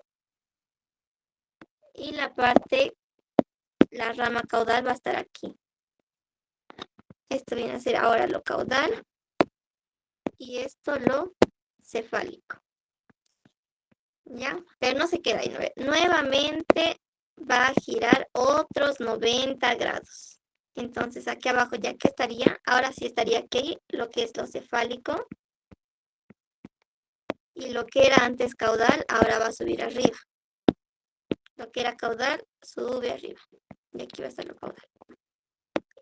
Y la rama caudal va a estar aquí. Esto viene a ser ahora lo caudal y esto lo cefálico. ¿Ya? Pero no se queda ahí. Nuevamente va a girar otros 90 grados. Entonces aquí abajo ya que estaría, ahora sí estaría aquí lo que es lo cefálico. Y lo que era antes caudal, ahora va a subir arriba. Lo que era caudal, sube arriba. Y aquí va a estar lo caudal.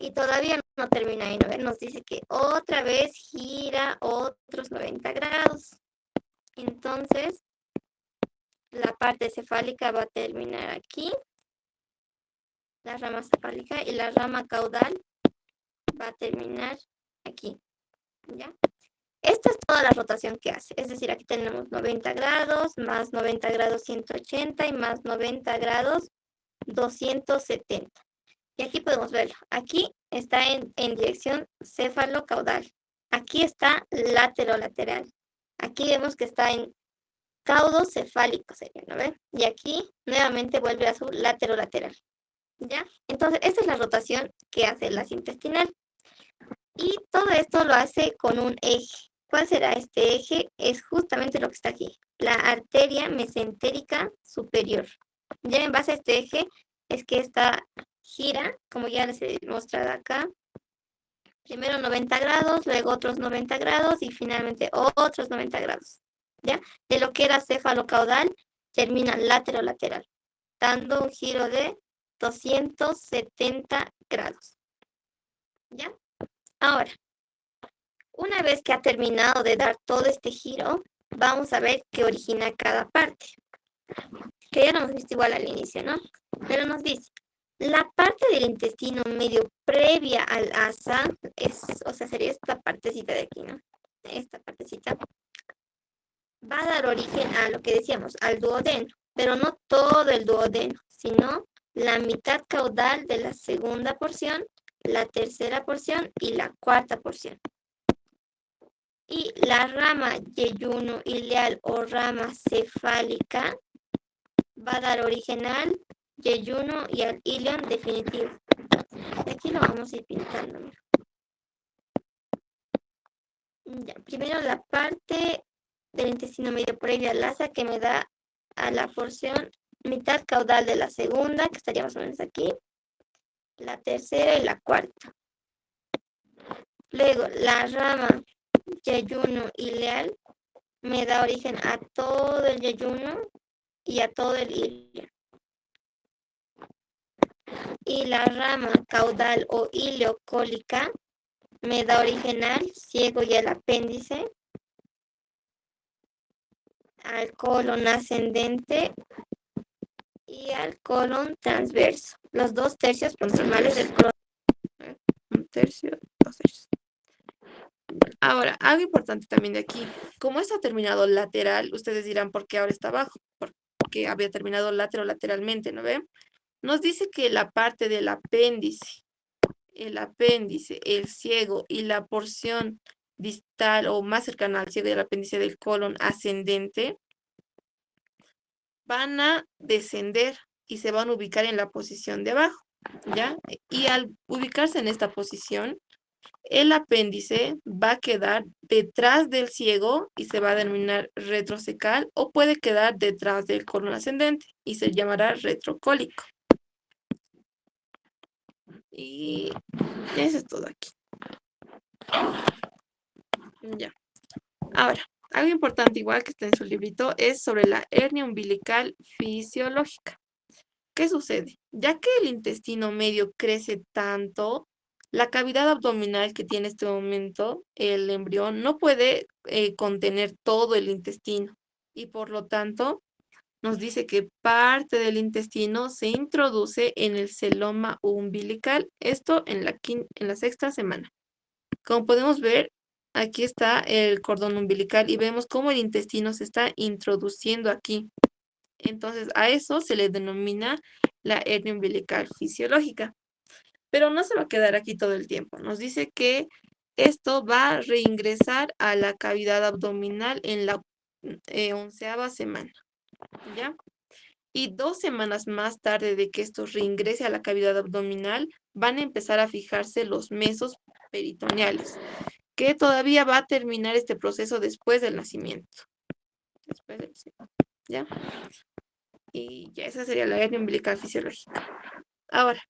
Y todavía no termina ahí, ¿no? Nos dice que otra vez gira otros 90 grados. Entonces, la parte cefálica va a terminar aquí. La rama cefálica y la rama caudal va a terminar aquí. ¿Ya? Esta es toda la rotación que hace. Es decir, aquí tenemos 90 grados, más 90 grados 180 y más 90 grados 270. Y aquí podemos verlo. Aquí está en dirección céfalo-caudal. Aquí está látero-lateral. Aquí vemos que está en caudo cefálico, sería, ¿no ven? Y aquí nuevamente vuelve a su látero-lateral. ¿Ya? Entonces, esta es la rotación que hace el ácido intestinal. Y todo esto lo hace con un eje. ¿Cuál será este eje? Es justamente lo que está aquí. La arteria mesentérica superior. Ya en base a este eje es que esta gira, como ya les he mostrado acá. Primero 90 grados, luego otros 90 grados y finalmente otros 90 grados. ¿Ya? De lo que era céfalo-caudal termina látero-lateral, dando un giro de 270 grados. ¿Ya? Ahora, una vez que ha terminado de dar todo este giro, vamos a ver qué origina cada parte. Que ya lo hemos visto igual al inicio, ¿no? Pero nos dice, la parte del intestino medio previa al asa, o sea, sería esta partecita de aquí, ¿no? Esta partecita va a dar origen a lo que decíamos, al duodeno, pero no todo el duodeno, sino la mitad caudal de la segunda porción, la tercera porción y la cuarta porción. Y la rama yeyuno ileal o rama cefálica va a dar origen al yeyuno y al ilion definitivo. Aquí lo vamos a ir pintando. Mira. Ya, primero la parte del intestino medio previa al asa que me da a la porción mitad caudal de la segunda, que estaría más o menos aquí, la tercera y la cuarta. Luego la rama yeyuno ileal me da origen a todo el yeyuno y a todo el ilio. Y la rama caudal o ileocólica me da origen al ciego y al apéndice, al colon ascendente y al colon transverso. Los 2/3 proximales del colon. 1/3, 2/3. Ahora, algo importante también de aquí. Como esto ha terminado lateral, ustedes dirán por qué ahora está abajo. Porque había terminado lateralmente, ¿no ven? Nos dice que la parte del apéndice, el ciego y la porción distal o más cercana al ciego y al apéndice del colon ascendente van a descender y se van a ubicar en la posición de abajo, ¿ya? Y al ubicarse en esta posición, el apéndice va a quedar detrás del ciego y se va a denominar retrocecal o puede quedar detrás del colon ascendente y se llamará retrocólico. Y eso es todo aquí. Ya. Ahora, algo importante igual que está en su librito es sobre la hernia umbilical fisiológica. ¿Qué sucede? Ya que el intestino medio crece tanto, la cavidad abdominal que tiene en este momento el embrión no puede contener todo el intestino y por lo tanto nos dice que parte del intestino se introduce en el celoma umbilical, esto en la sexta semana. Como podemos ver, aquí está el cordón umbilical y vemos cómo el intestino se está introduciendo aquí. Entonces, a eso se le denomina la hernia umbilical fisiológica. Pero no se va a quedar aquí todo el tiempo. Nos dice que esto va a reingresar a la cavidad abdominal en la 11ª semana. ¿Ya? Y 2 semanas más tarde de que esto reingrese a la cavidad abdominal, van a empezar a fijarse los mesos peritoneales, que todavía va a terminar este proceso después del nacimiento. Después del nacimiento, ¿ya? Y ya esa sería la hernia umbilical fisiológica. Ahora,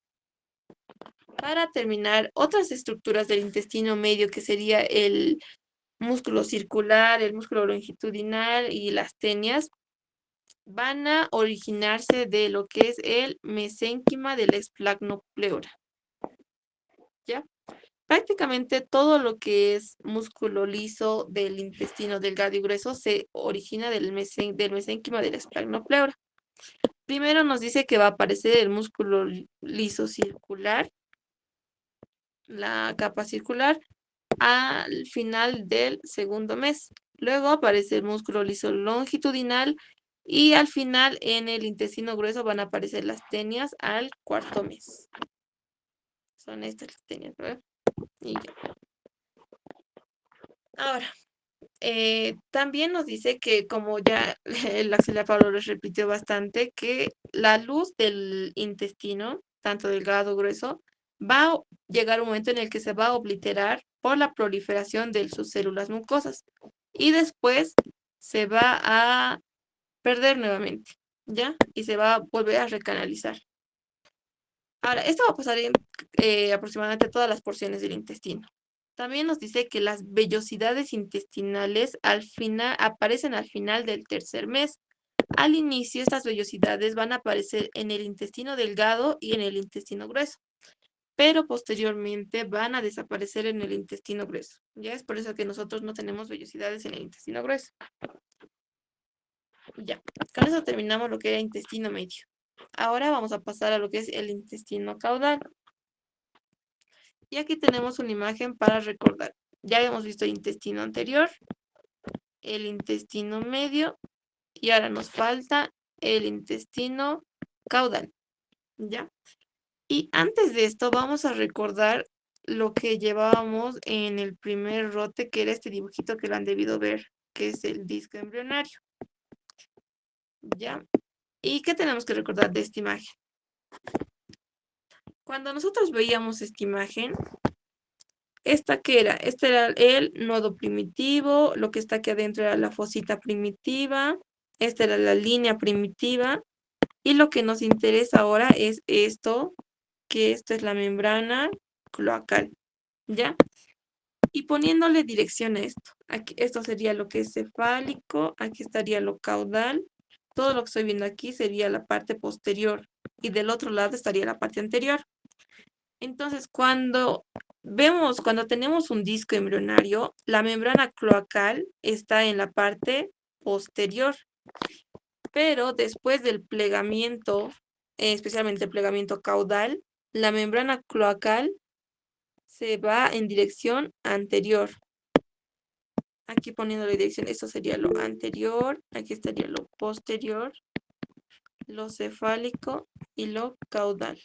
para terminar, otras estructuras del intestino medio, que sería el músculo circular, el músculo longitudinal y las tenias, van a originarse de lo que es el mesénquima de la esplagnopleura. ¿Ya? Prácticamente todo lo que es músculo liso del intestino delgado y grueso se origina del mesénquima de la esplagnopleura. Primero nos dice que va a aparecer el músculo liso circular, la capa circular, al final del segundo mes. Luego aparece el músculo liso longitudinal y al final en el intestino grueso van a aparecer las tenias al cuarto mes. Son estas las tenias, ¿verdad? Y ya. Ahora, también nos dice que, como ya el auxiliar Pablo les repitió bastante, que la luz del intestino, tanto delgado o grueso, va a llegar un momento en el que se va a obliterar por la proliferación de sus células mucosas y después se va a perder nuevamente, ¿ya? Y se va a volver a recanalizar. Ahora, esto va a pasar en aproximadamente todas las porciones del intestino. También nos dice que las vellosidades intestinales aparecen al final del tercer mes. Al inicio, estas vellosidades van a aparecer en el intestino delgado y en el intestino grueso, pero posteriormente van a desaparecer en el intestino grueso. Ya es por eso que nosotros no tenemos vellosidades en el intestino grueso. Ya, con eso terminamos lo que era intestino medio. Ahora vamos a pasar a lo que es el intestino caudal. Y aquí tenemos una imagen para recordar. Ya habíamos visto el intestino anterior, el intestino medio, y ahora nos falta el intestino caudal, ¿ya? Y antes de esto vamos a recordar lo que llevábamos en el primer rote, que era este dibujito que lo han debido ver, que es el disco embrionario, ¿ya? ¿Y qué tenemos que recordar de esta imagen? Cuando nosotros veíamos esta imagen, ¿esta qué era? Este era el nodo primitivo, lo que está aquí adentro era la fosita primitiva, esta era la línea primitiva, y lo que nos interesa ahora es esto, que esto es la membrana cloacal, ¿ya? Y poniéndole dirección a esto, aquí, esto sería lo que es cefálico, aquí estaría lo caudal, todo lo que estoy viendo aquí sería la parte posterior, y del otro lado estaría la parte anterior. Entonces, cuando tenemos un disco embrionario, la membrana cloacal está en la parte posterior, pero después del plegamiento, especialmente el plegamiento caudal, la membrana cloacal se va en dirección anterior. Aquí poniéndole dirección, esto sería lo anterior, aquí estaría lo posterior, lo cefálico y lo caudal.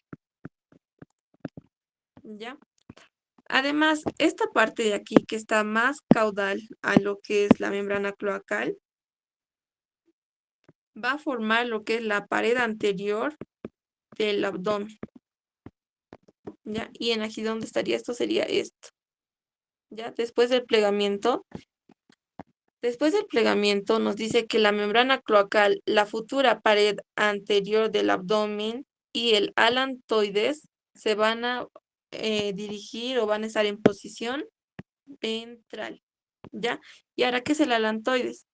¿Ya? Además, esta parte de aquí que está más caudal a lo que es la membrana cloacal, va a formar lo que es la pared anterior del abdomen. ¿Ya? Y en aquí donde estaría esto sería esto. ¿Ya? Después del plegamiento nos dice que la membrana cloacal, la futura pared anterior del abdomen y el alantoides se van a dirigir o van a estar en posición ventral, ¿ya? ¿Y ahora qué es el alantoides?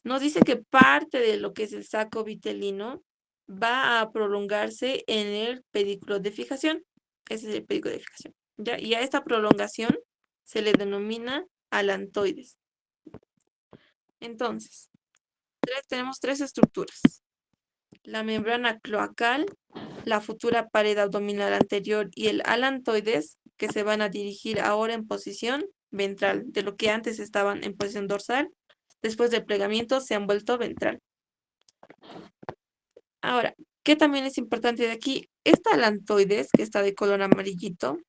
Nos dice que parte de lo que es el saco vitelino va a prolongarse en el pedículo de fijación. Ese es el pedículo de fijación, ¿ya? Y a esta prolongación se le denomina alantoides. Entonces, tenemos tres estructuras. La membrana cloacal, la futura pared abdominal anterior y el alantoides, que se van a dirigir ahora en posición ventral, de lo que antes estaban en posición dorsal, después del plegamiento se han vuelto ventral. Ahora, ¿qué también es importante de aquí? Esta alantoides, que está de color amarillito,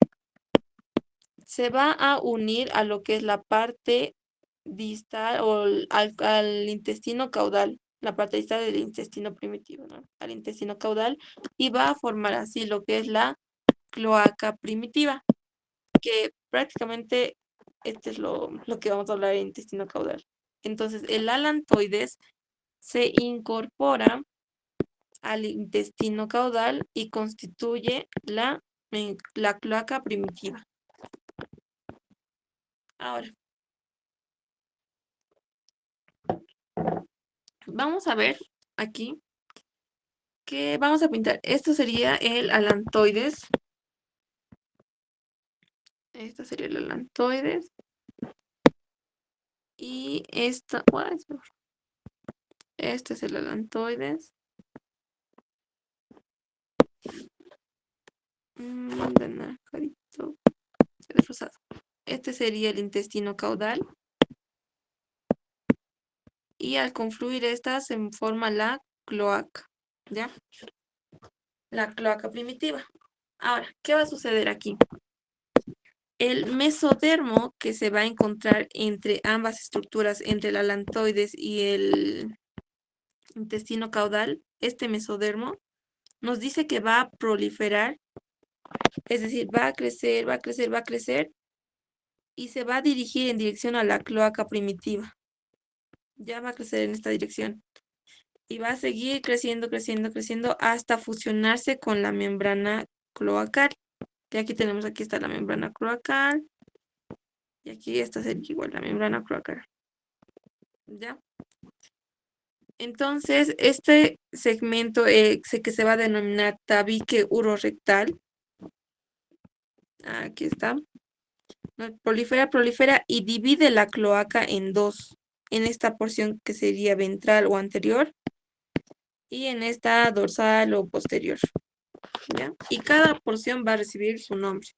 se va a unir a lo que es la parte distal o al intestino caudal, la parte distal del intestino primitivo, ¿no? Al intestino caudal, y va a formar así lo que es la cloaca primitiva, que prácticamente este es lo que vamos a hablar en intestino caudal. Entonces, el alantoides se incorpora al intestino caudal y constituye la cloaca primitiva. Ahora, vamos a ver aquí que vamos a pintar. Esto sería el alantoides. Esta sería el alantoides. Y esta, este es el alantoides. De naranjadito, de rosado. Este sería el intestino caudal. Y al confluir estas se forma la cloaca, ¿ya? La cloaca primitiva. Ahora, ¿qué va a suceder aquí? El mesodermo que se va a encontrar entre ambas estructuras, entre el alantoides y el intestino caudal, este mesodermo, nos dice que va a proliferar, es decir, va a crecer, va a crecer, va a crecer, y se va a dirigir en dirección a la cloaca primitiva. Ya va a crecer en esta dirección. Y va a seguir creciendo, creciendo, creciendo hasta fusionarse con la membrana cloacal. Y aquí tenemos, aquí está la membrana cloacal. Y aquí esta sería igual la membrana cloacal. ¿Ya? Entonces, este segmento que se va a denominar tabique urorectal. Aquí está. Prolifera, prolifera y divide la cloaca en dos. En esta porción que sería ventral o anterior. Y en esta dorsal o posterior. ¿Ya? Y cada porción va a recibir su nombre.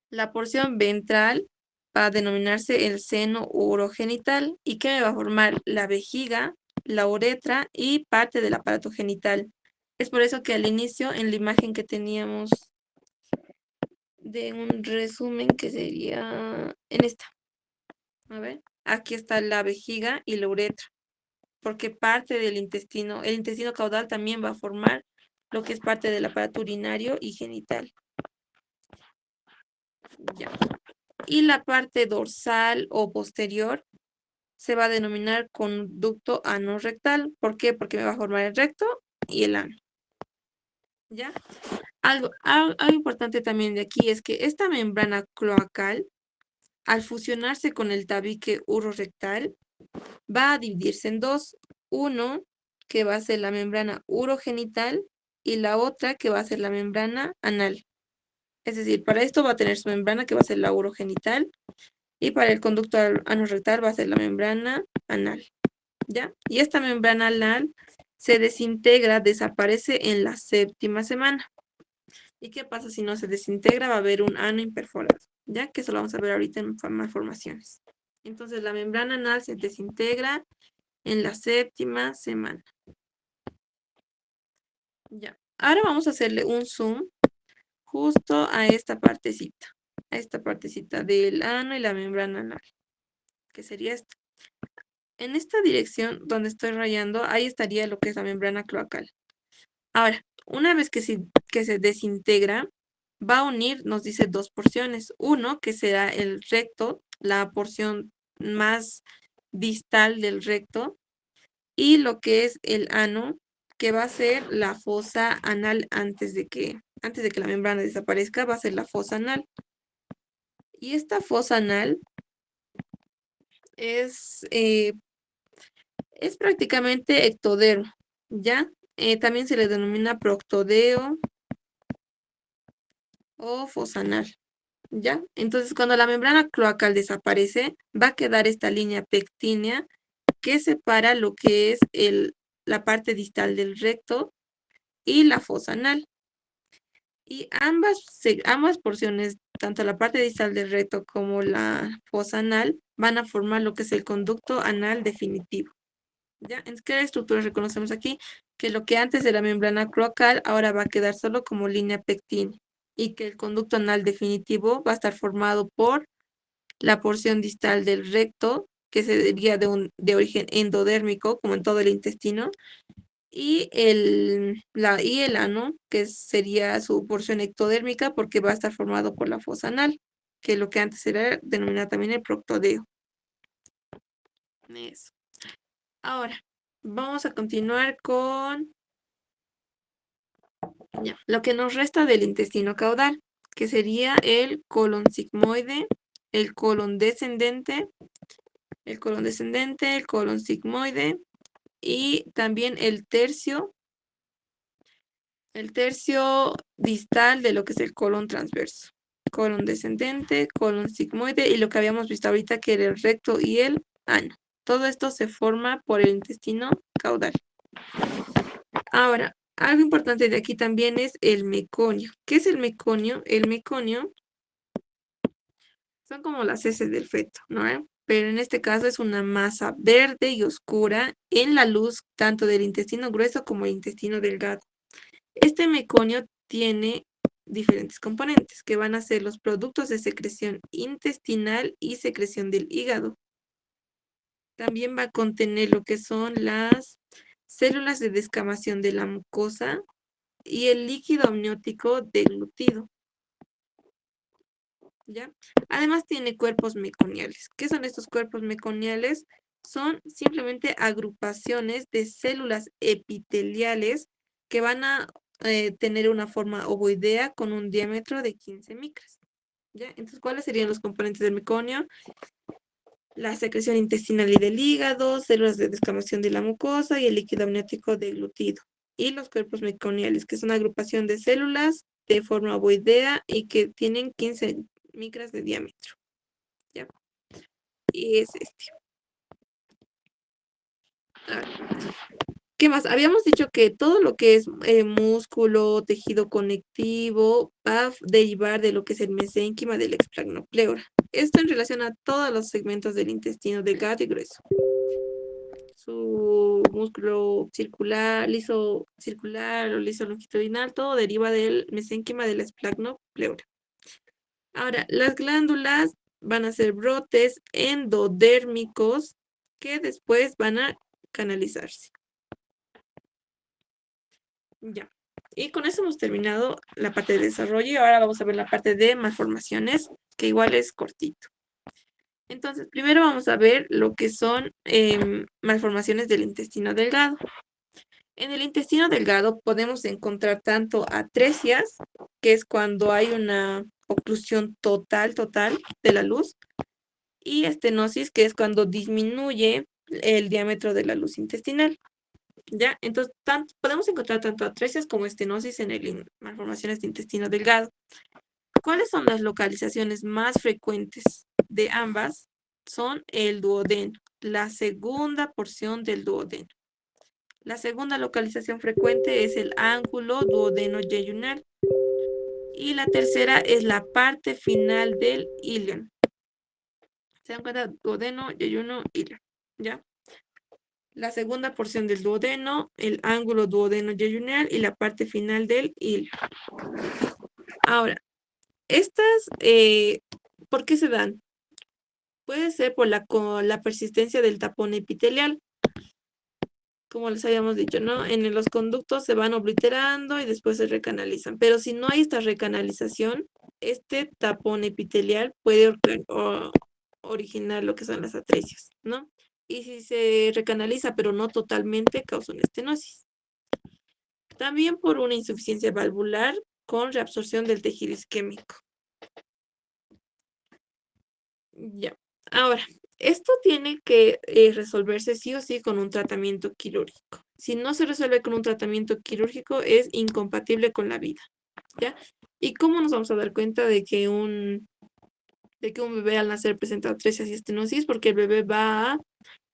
La porción ventral va a denominarse el seno urogenital. ¿Y qué me va a formar? La vejiga, la uretra y parte del aparato genital. Es por eso que al inicio, en la imagen que teníamos de un resumen, que sería en esta. A ver, aquí está la vejiga y la uretra. Porque parte del intestino, el intestino caudal también va a formar lo que es parte del aparato urinario y genital. Ya. Y la parte dorsal o posterior se va a denominar conducto anorrectal. ¿Por qué? Porque me va a formar el recto y el ano. ¿Ya? Algo importante también de aquí es que esta membrana cloacal, al fusionarse con el tabique urorectal, va a dividirse en dos. Uno, que va a ser la membrana urogenital, y la otra, que va a ser la membrana anal. Es decir, para esto va a tener su membrana, que va a ser la urogenital, y para el conducto anorrectal va a ser la membrana anal. ¿Ya? Y esta membrana anal se desintegra, desaparece en la 7ª semana. ¿Y qué pasa si no se desintegra? Va a haber un ano imperforado. ¿Ya? Que eso lo vamos a ver ahorita en malformaciones. Entonces la membrana anal se desintegra en la 7ª semana. Ya. Ahora vamos a hacerle un zoom justo a esta partecita. A esta partecita del ano y la membrana anal. Que sería esto. En esta dirección donde estoy rayando, ahí estaría lo que es la membrana cloacal. Ahora, una vez que se desintegra, va a unir, nos dice, dos porciones. Uno, que será el recto, la porción más distal del recto, y lo que es el ano, que va a ser la fosa anal antes de que la membrana desaparezca, va a ser la fosa anal. Y esta fosa anal es prácticamente ectodermo, ¿ya? También se le denomina proctodeo o fosa anal, ¿ya? Entonces, cuando la membrana cloacal desaparece, va a quedar esta línea pectínea que separa lo que es la parte distal del recto y la fosa anal. Y ambas porciones, tanto la parte distal del recto como la fosa anal, van a formar lo que es el conducto anal definitivo. ¿Ya? ¿En qué estructura reconocemos aquí? Que lo que antes era membrana cloacal ahora va a quedar solo como línea pectínea y que el conducto anal definitivo va a estar formado por la porción distal del recto, que sería de origen endodérmico, como en todo el intestino, y el ano, que sería su porción ectodérmica porque va a estar formado por la fosa anal. que lo que antes era denominado también el proctodeo. Eso. Ahora, vamos a continuar con lo que nos resta del intestino caudal, que sería el colon sigmoide, el colon descendente, el colon sigmoide y también el tercio distal de lo que es el colon transverso. Colon descendente, colon sigmoide y lo que habíamos visto ahorita que era el recto y el ano. Todo esto se forma por el intestino caudal. Ahora, algo importante de aquí también es el meconio. ¿Qué es el meconio? El meconio son como las heces del feto, ¿no? Pero en este caso es una masa verde y oscura en la luz tanto del intestino grueso como el intestino delgado. Este meconio tiene diferentes componentes que van a ser los productos de secreción intestinal y secreción del hígado. También va a contener lo que son las células de descamación de la mucosa y el líquido amniótico deglutido. ¿Ya? Además tiene cuerpos meconiales. ¿Qué son estos cuerpos meconiales? Son simplemente agrupaciones de células epiteliales que van a tener una forma ovoidea con un diámetro de 15 micras. ¿Ya? Entonces, ¿cuáles serían los componentes del meconio? La secreción intestinal y del hígado, células de descamación de la mucosa y el líquido amniótico deglutido. Y los cuerpos meconiales, que son una agrupación de células de forma ovoidea y que tienen 15 micras de diámetro. ¿Ya? Y es este. ¿Qué más? Habíamos dicho que todo lo que es músculo, tejido conectivo, va a derivar de lo que es el mesénquima del explagnopleura. Esto en relación a todos los segmentos del intestino delgado y grueso. Su músculo circular, liso circular o liso longitudinal, todo deriva del mesénquima del explagnopleura. Ahora, las glándulas van a ser brotes endodérmicos que después van a canalizarse. Ya. Y con eso hemos terminado la parte de desarrollo y ahora vamos a ver la parte de malformaciones, que igual es cortito. Entonces, primero vamos a ver lo que son malformaciones del intestino delgado. En el intestino delgado podemos encontrar tanto atresias, que es cuando hay una oclusión total de la luz, y estenosis, que es cuando disminuye el diámetro de la luz intestinal. ¿Ya? Entonces, podemos encontrar tanto atresias como estenosis en malformaciones de intestino delgado. ¿Cuáles son las localizaciones más frecuentes de ambas? Son el duodeno, la segunda porción del duodeno. La segunda localización frecuente es el ángulo duodeno-yeyunal. Y la tercera es la parte final del ilion. ¿Se dan cuenta? Duodeno, yeyuno, ilion. ¿Ya? La segunda porción del duodeno, el ángulo duodeno-yeyunal y la parte final del ilion. Ahora, estas, ¿por qué se dan? Puede ser por la persistencia del tapón epitelial. Como les habíamos dicho, ¿no? En los conductos se van obliterando y después se recanalizan. Pero si no hay esta recanalización, este tapón epitelial puede originar lo que son las atresias, ¿no? Y si se recanaliza, pero no totalmente, causa una estenosis. También por una insuficiencia valvular con reabsorción del tejido isquémico. Ya. Ahora, esto tiene que resolverse sí o sí con un tratamiento quirúrgico. Si no se resuelve con un tratamiento quirúrgico, es incompatible con la vida, ¿ya? ¿Y cómo nos vamos a dar cuenta de que un bebé al nacer presenta atresias y estenosis? Porque el bebé va a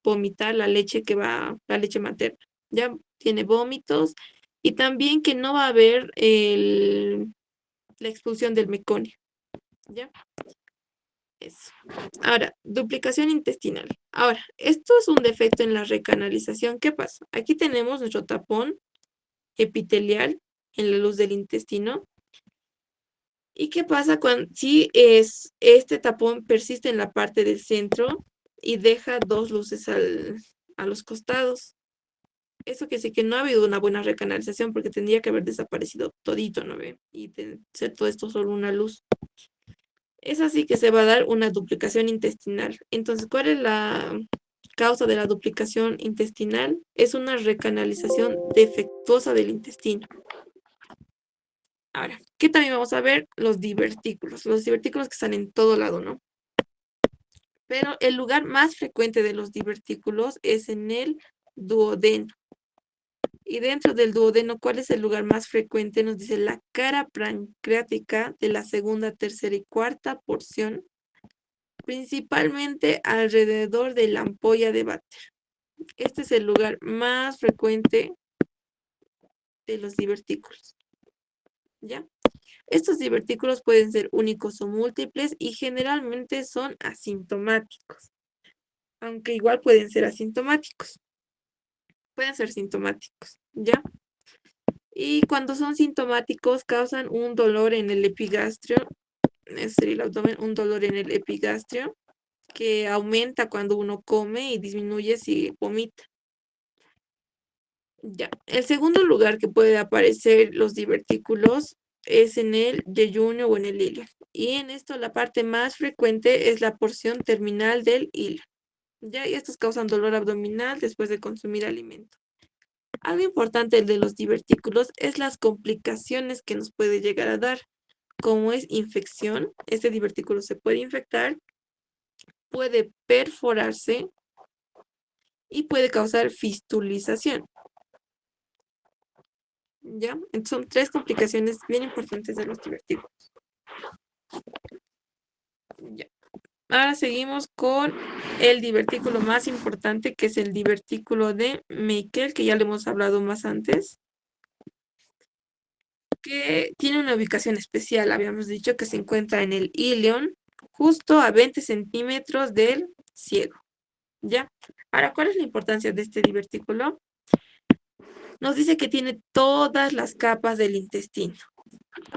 vomitar la leche materna, ¿ya? Tiene vómitos y también que no va a haber la expulsión del meconio, ¿ya? Eso. Ahora, duplicación intestinal. Ahora, esto es un defecto en la recanalización. ¿Qué pasa? Aquí tenemos nuestro tapón epitelial en la luz del intestino. ¿Y qué pasa si este tapón persiste en la parte del centro y deja dos luces a los costados? Eso quiere decir que no ha habido una buena recanalización porque tendría que haber desaparecido todito, ¿no ve? Y ser todo esto solo una luz. Es así que se va a dar una duplicación intestinal. Entonces, ¿cuál es la causa de la duplicación intestinal? Es una recanalización defectuosa del intestino. Ahora, ¿qué también vamos a ver? Los divertículos que están en todo lado, ¿no? Pero el lugar más frecuente de los divertículos es en el duodeno. Y dentro del duodeno, ¿cuál es el lugar más frecuente? Nos dice la cara pancreática de la segunda, tercera y cuarta porción, principalmente alrededor de la ampolla de váter. Este es el lugar más frecuente de los divertículos. ¿Ya? Estos divertículos pueden ser únicos o múltiples y generalmente son asintomáticos, aunque igual pueden ser asintomáticos. Pueden ser sintomáticos, ¿ya? Y cuando son sintomáticos causan un dolor en el epigastrio, es decir, el abdomen, un dolor en el epigastrio que aumenta cuando uno come y disminuye si vomita. Ya. El segundo lugar que puede aparecer los divertículos es en el yeyunio o en el ilio. Y en esto la parte más frecuente es la porción terminal del ilio. Ya, y estos causan dolor abdominal después de consumir alimento. Algo importante de los divertículos es las complicaciones que nos puede llegar a dar, como es infección. Este divertículo se puede infectar, puede perforarse y puede causar fistulización. ¿Ya? Entonces son 3 complicaciones bien importantes de los divertículos. Ya. Ahora seguimos con el divertículo más importante, que es el divertículo de Meckel, que ya le hemos hablado más antes, que tiene una ubicación especial. Habíamos dicho que se encuentra en el ilion, justo a 20 centímetros del ciego. ¿Ya? Ahora, ¿cuál es la importancia de este divertículo? Nos dice que tiene todas las capas del intestino,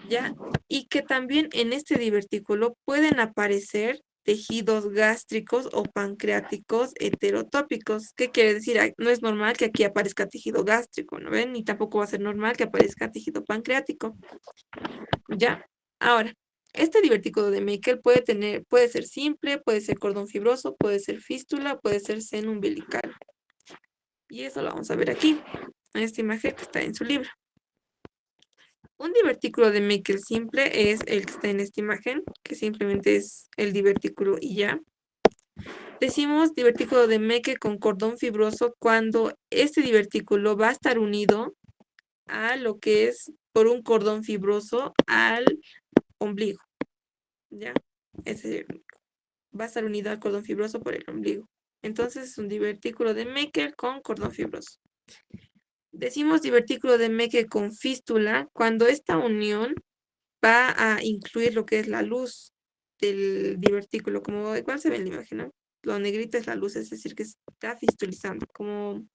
¿ya? Y que también en este divertículo pueden aparecer tejidos gástricos o pancreáticos heterotópicos. ¿Qué quiere decir? No es normal que aquí aparezca tejido gástrico, ¿no ven? Ni tampoco va a ser normal que aparezca tejido pancreático. ¿Ya? Ahora, este divertículo de Meckel puede ser simple, puede ser cordón fibroso, puede ser fístula, puede ser seno umbilical. Y eso lo vamos a ver aquí, en esta imagen que está en su libro. Un divertículo de Meckel simple es el que está en esta imagen, que simplemente es el divertículo y ya. Decimos divertículo de Meckel con cordón fibroso cuando este divertículo va a estar unido a lo que es por un cordón fibroso al ombligo. ¿Ya? Va a estar unido al cordón fibroso por el ombligo. Entonces es un divertículo de Meckel con cordón fibroso. Decimos divertículo de Meckel con fístula cuando esta unión va a incluir lo que es la luz del divertículo, como igual se ve en la imagen, ¿no? Lo negrito es la luz, es decir, que está fistulizando. Como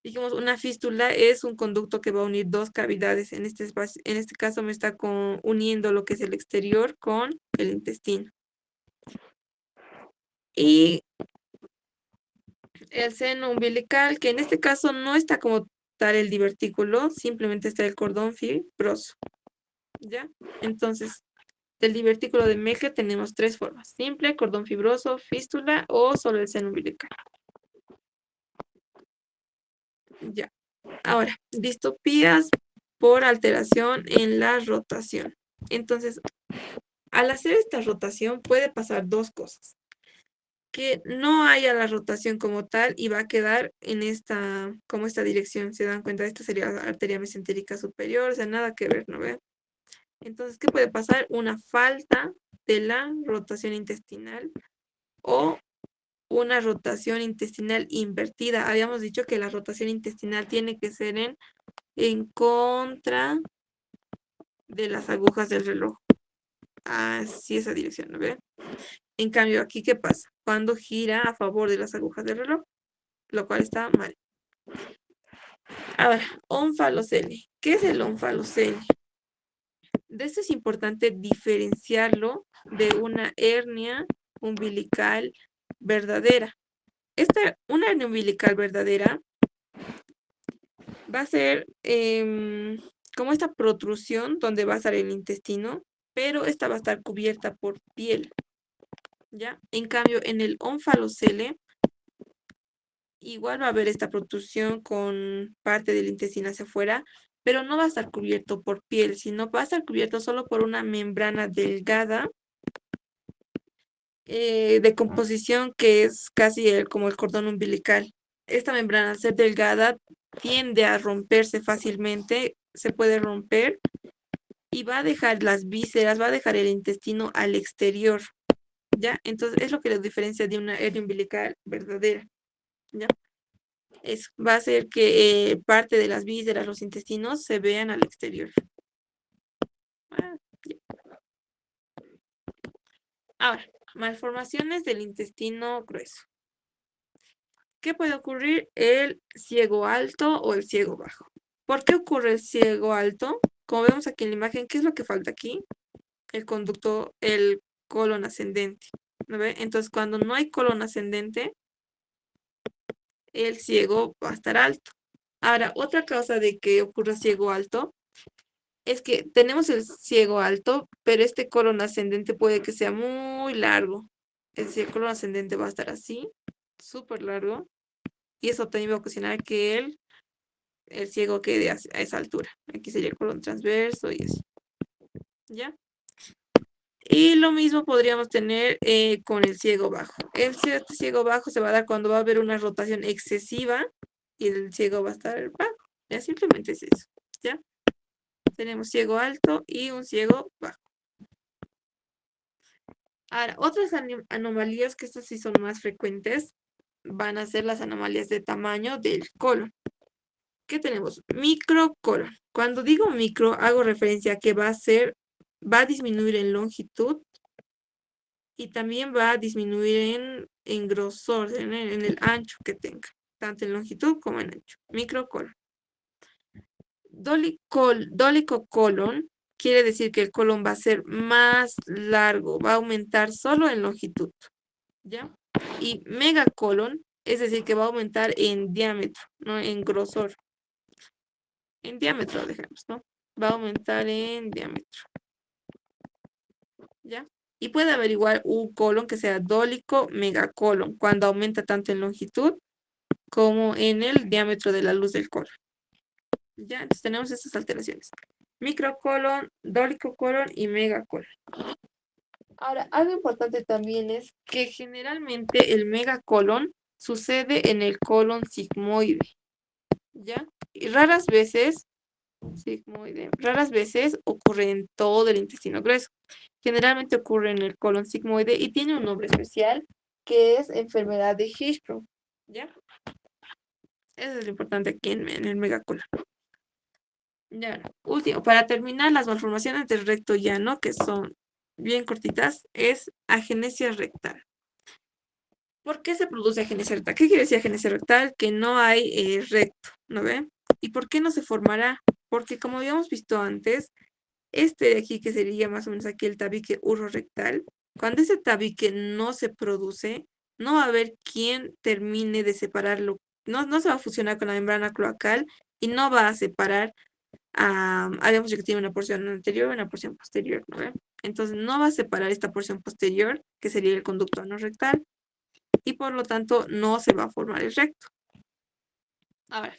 dijimos, una fístula es un conducto que va a unir 2 cavidades. En este caso me está uniendo lo que es el exterior con el intestino. Y el seno umbilical, que en este caso no está como tal el divertículo, simplemente está el cordón fibroso. ¿Ya? Entonces, del divertículo de Meckel tenemos 3 formas: simple, cordón fibroso, fístula o solo el seno umbilical. Ya. Ahora, distopías por alteración en la rotación. Entonces, al hacer esta rotación puede pasar 2 cosas. Que no haya la rotación como tal y va a quedar en esta dirección. ¿Se dan cuenta? Esta sería la arteria mesentérica superior, o sea, nada que ver, ¿no ven? Entonces, ¿qué puede pasar? Una falta de la rotación intestinal o una rotación intestinal invertida. Habíamos dicho que la rotación intestinal tiene que ser en contra de las agujas del reloj. Así esa dirección, ¿no ven? En cambio, aquí, ¿qué pasa? Cuando gira a favor de las agujas del reloj, lo cual está mal. Ahora, onfalocele. ¿Qué es el onfalocele? De esto es importante diferenciarlo de una hernia umbilical verdadera. Una hernia umbilical verdadera va a ser como esta protrusión donde va a estar el intestino, pero esta va a estar cubierta por piel, ¿ya? En cambio, en el ónfalocele, igual va a haber esta protrusión con parte del intestino hacia afuera, pero no va a estar cubierto por piel, sino va a estar cubierto solo por una membrana delgada de composición que es casi como el cordón umbilical. Esta membrana, al ser delgada, tiende a romperse fácilmente, se puede romper y va a dejar las vísceras, va a dejar el intestino al exterior, ¿ya? Entonces es lo que lo diferencia de una hernia umbilical verdadera, ¿ya? Eso va a hacer que parte de las vísceras, los intestinos, se vean al exterior. Ya. Ahora, malformaciones del intestino grueso. ¿Qué puede ocurrir? El ciego alto o el ciego bajo. ¿Por qué ocurre el ciego alto? Como vemos aquí en la imagen, ¿qué es lo que falta aquí? El conducto, el colon ascendente, ¿no ve? Entonces, cuando no hay colon ascendente, el ciego va a estar alto. Ahora, otra causa de que ocurra ciego alto es que tenemos el ciego alto, pero este colon ascendente puede que sea muy largo. El colon ascendente va a estar así, súper largo, y eso también va a ocasionar que el ciego quede a esa altura. Aquí sería el colon transverso y eso. ¿Ya? Y lo mismo podríamos tener con el ciego bajo. Este ciego bajo se va a dar cuando va a haber una rotación excesiva y el ciego va a estar bajo. Ya simplemente es eso. ¿Ya? Tenemos ciego alto y un ciego bajo. Ahora, otras anomalías que estas sí son más frecuentes van a ser las anomalías de tamaño del colon. ¿Qué tenemos? Microcolon. Cuando digo micro, hago referencia a que va a disminuir en longitud y también va a disminuir en grosor, en el ancho que tenga, tanto en longitud como en ancho. Microcolon. Dólico colon quiere decir que el colon va a ser más largo, va a aumentar solo en longitud, ¿ya? Y megacolon, es decir, que va a aumentar en diámetro, no en grosor. En diámetro, dejemos, ¿no? Va a aumentar en diámetro. ¿Ya? Y puede haber igual un colon que sea dólico megacolon, cuando aumenta tanto en longitud como en el diámetro de la luz del colon. ¿Ya? Entonces tenemos estas alteraciones. Microcolon, dólico colon y megacolon. Ahora, algo importante también es que generalmente el megacolon sucede en el colon sigmoide. ¿Ya? Y raras veces ocurre en todo el intestino grueso. Generalmente ocurre en el colon sigmoide y tiene un nombre especial que es enfermedad de Hirschsprung. ¿Ya? Eso es lo importante aquí en el megacolon. Ya, último, para terminar, las malformaciones del recto llano, que son bien cortitas, es agenesia rectal. ¿Por qué se produce agenesia rectal? ¿Qué quiere decir agenesia rectal? Que no hay recto, ¿no ve? ¿Y por qué no se formará? Porque como habíamos visto antes, este de aquí, que sería más o menos aquí el tabique urorrectal, cuando ese tabique no se produce, no va a haber quien termine de separarlo, no se va a fusionar con la membrana cloacal y no va a separar, habíamos dicho que tiene una porción anterior y una porción posterior, ¿no? Entonces no va a separar esta porción posterior, que sería el conducto anorrectal, y por lo tanto no se va a formar el recto. Ahora,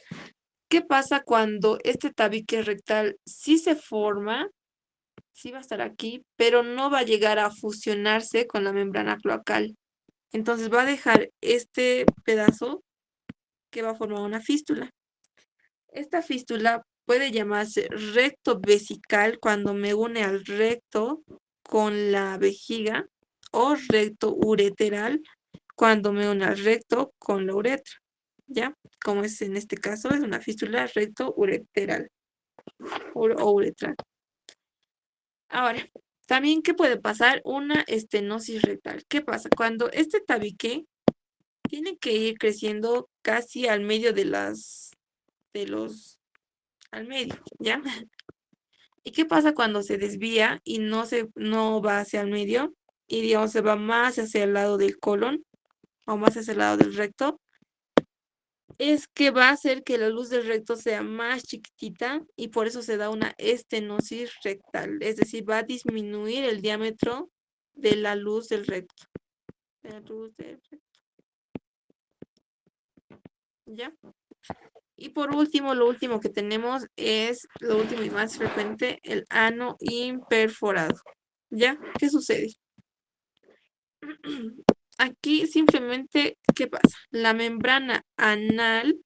¿qué pasa cuando este tabique rectal sí se forma? Sí va a estar aquí, pero no va a llegar a fusionarse con la membrana cloacal. Entonces va a dejar este pedazo que va a formar una fístula. Esta fístula puede llamarse recto vesical cuando me une al recto con la vejiga, o recto ureteral cuando me une al recto con la uretra. ¿Ya? Como es en este caso, es una fístula recto ureteral o uretral. Ahora, también, ¿qué puede pasar? Una estenosis rectal. ¿Qué pasa? Cuando este tabique tiene que ir creciendo casi al medio al medio, ¿ya? ¿Y qué pasa cuando se desvía y no va hacia el medio? Y digamos, se va más hacia el lado del colon o más hacia el lado del recto. es que va a hacer que la luz del recto sea más chiquitita y por eso se da una estenosis rectal, es decir, va a disminuir el diámetro de la luz del recto. De la luz del recto. ¿Ya? Y por último, lo último que tenemos es, lo último y más frecuente, el ano imperforado. ¿Ya? ¿Qué sucede? Aquí simplemente, ¿qué pasa? La membrana anal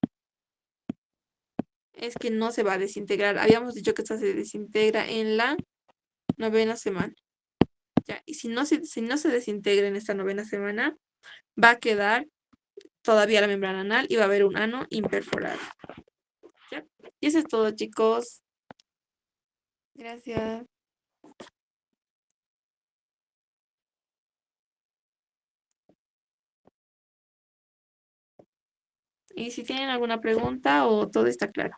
es que no se va a desintegrar. Habíamos dicho que esta se desintegra en la 9ª semana. ¿Ya? Y si no se desintegra en esta 9ª semana, va a quedar todavía la membrana anal y va a haber un ano imperforado. ¿Ya? Y eso es todo, chicos. Gracias. Y si tienen alguna pregunta o todo está claro.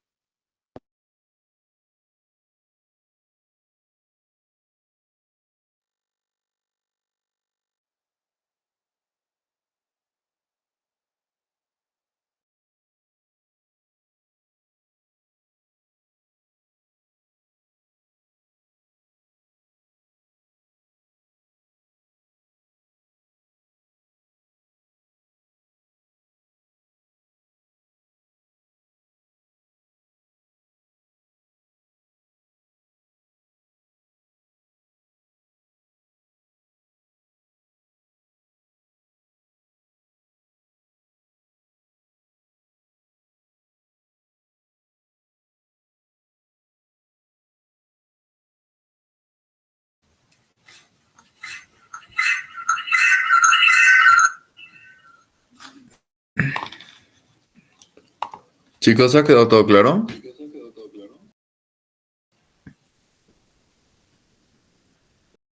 Chicos, ¿ha quedado todo claro?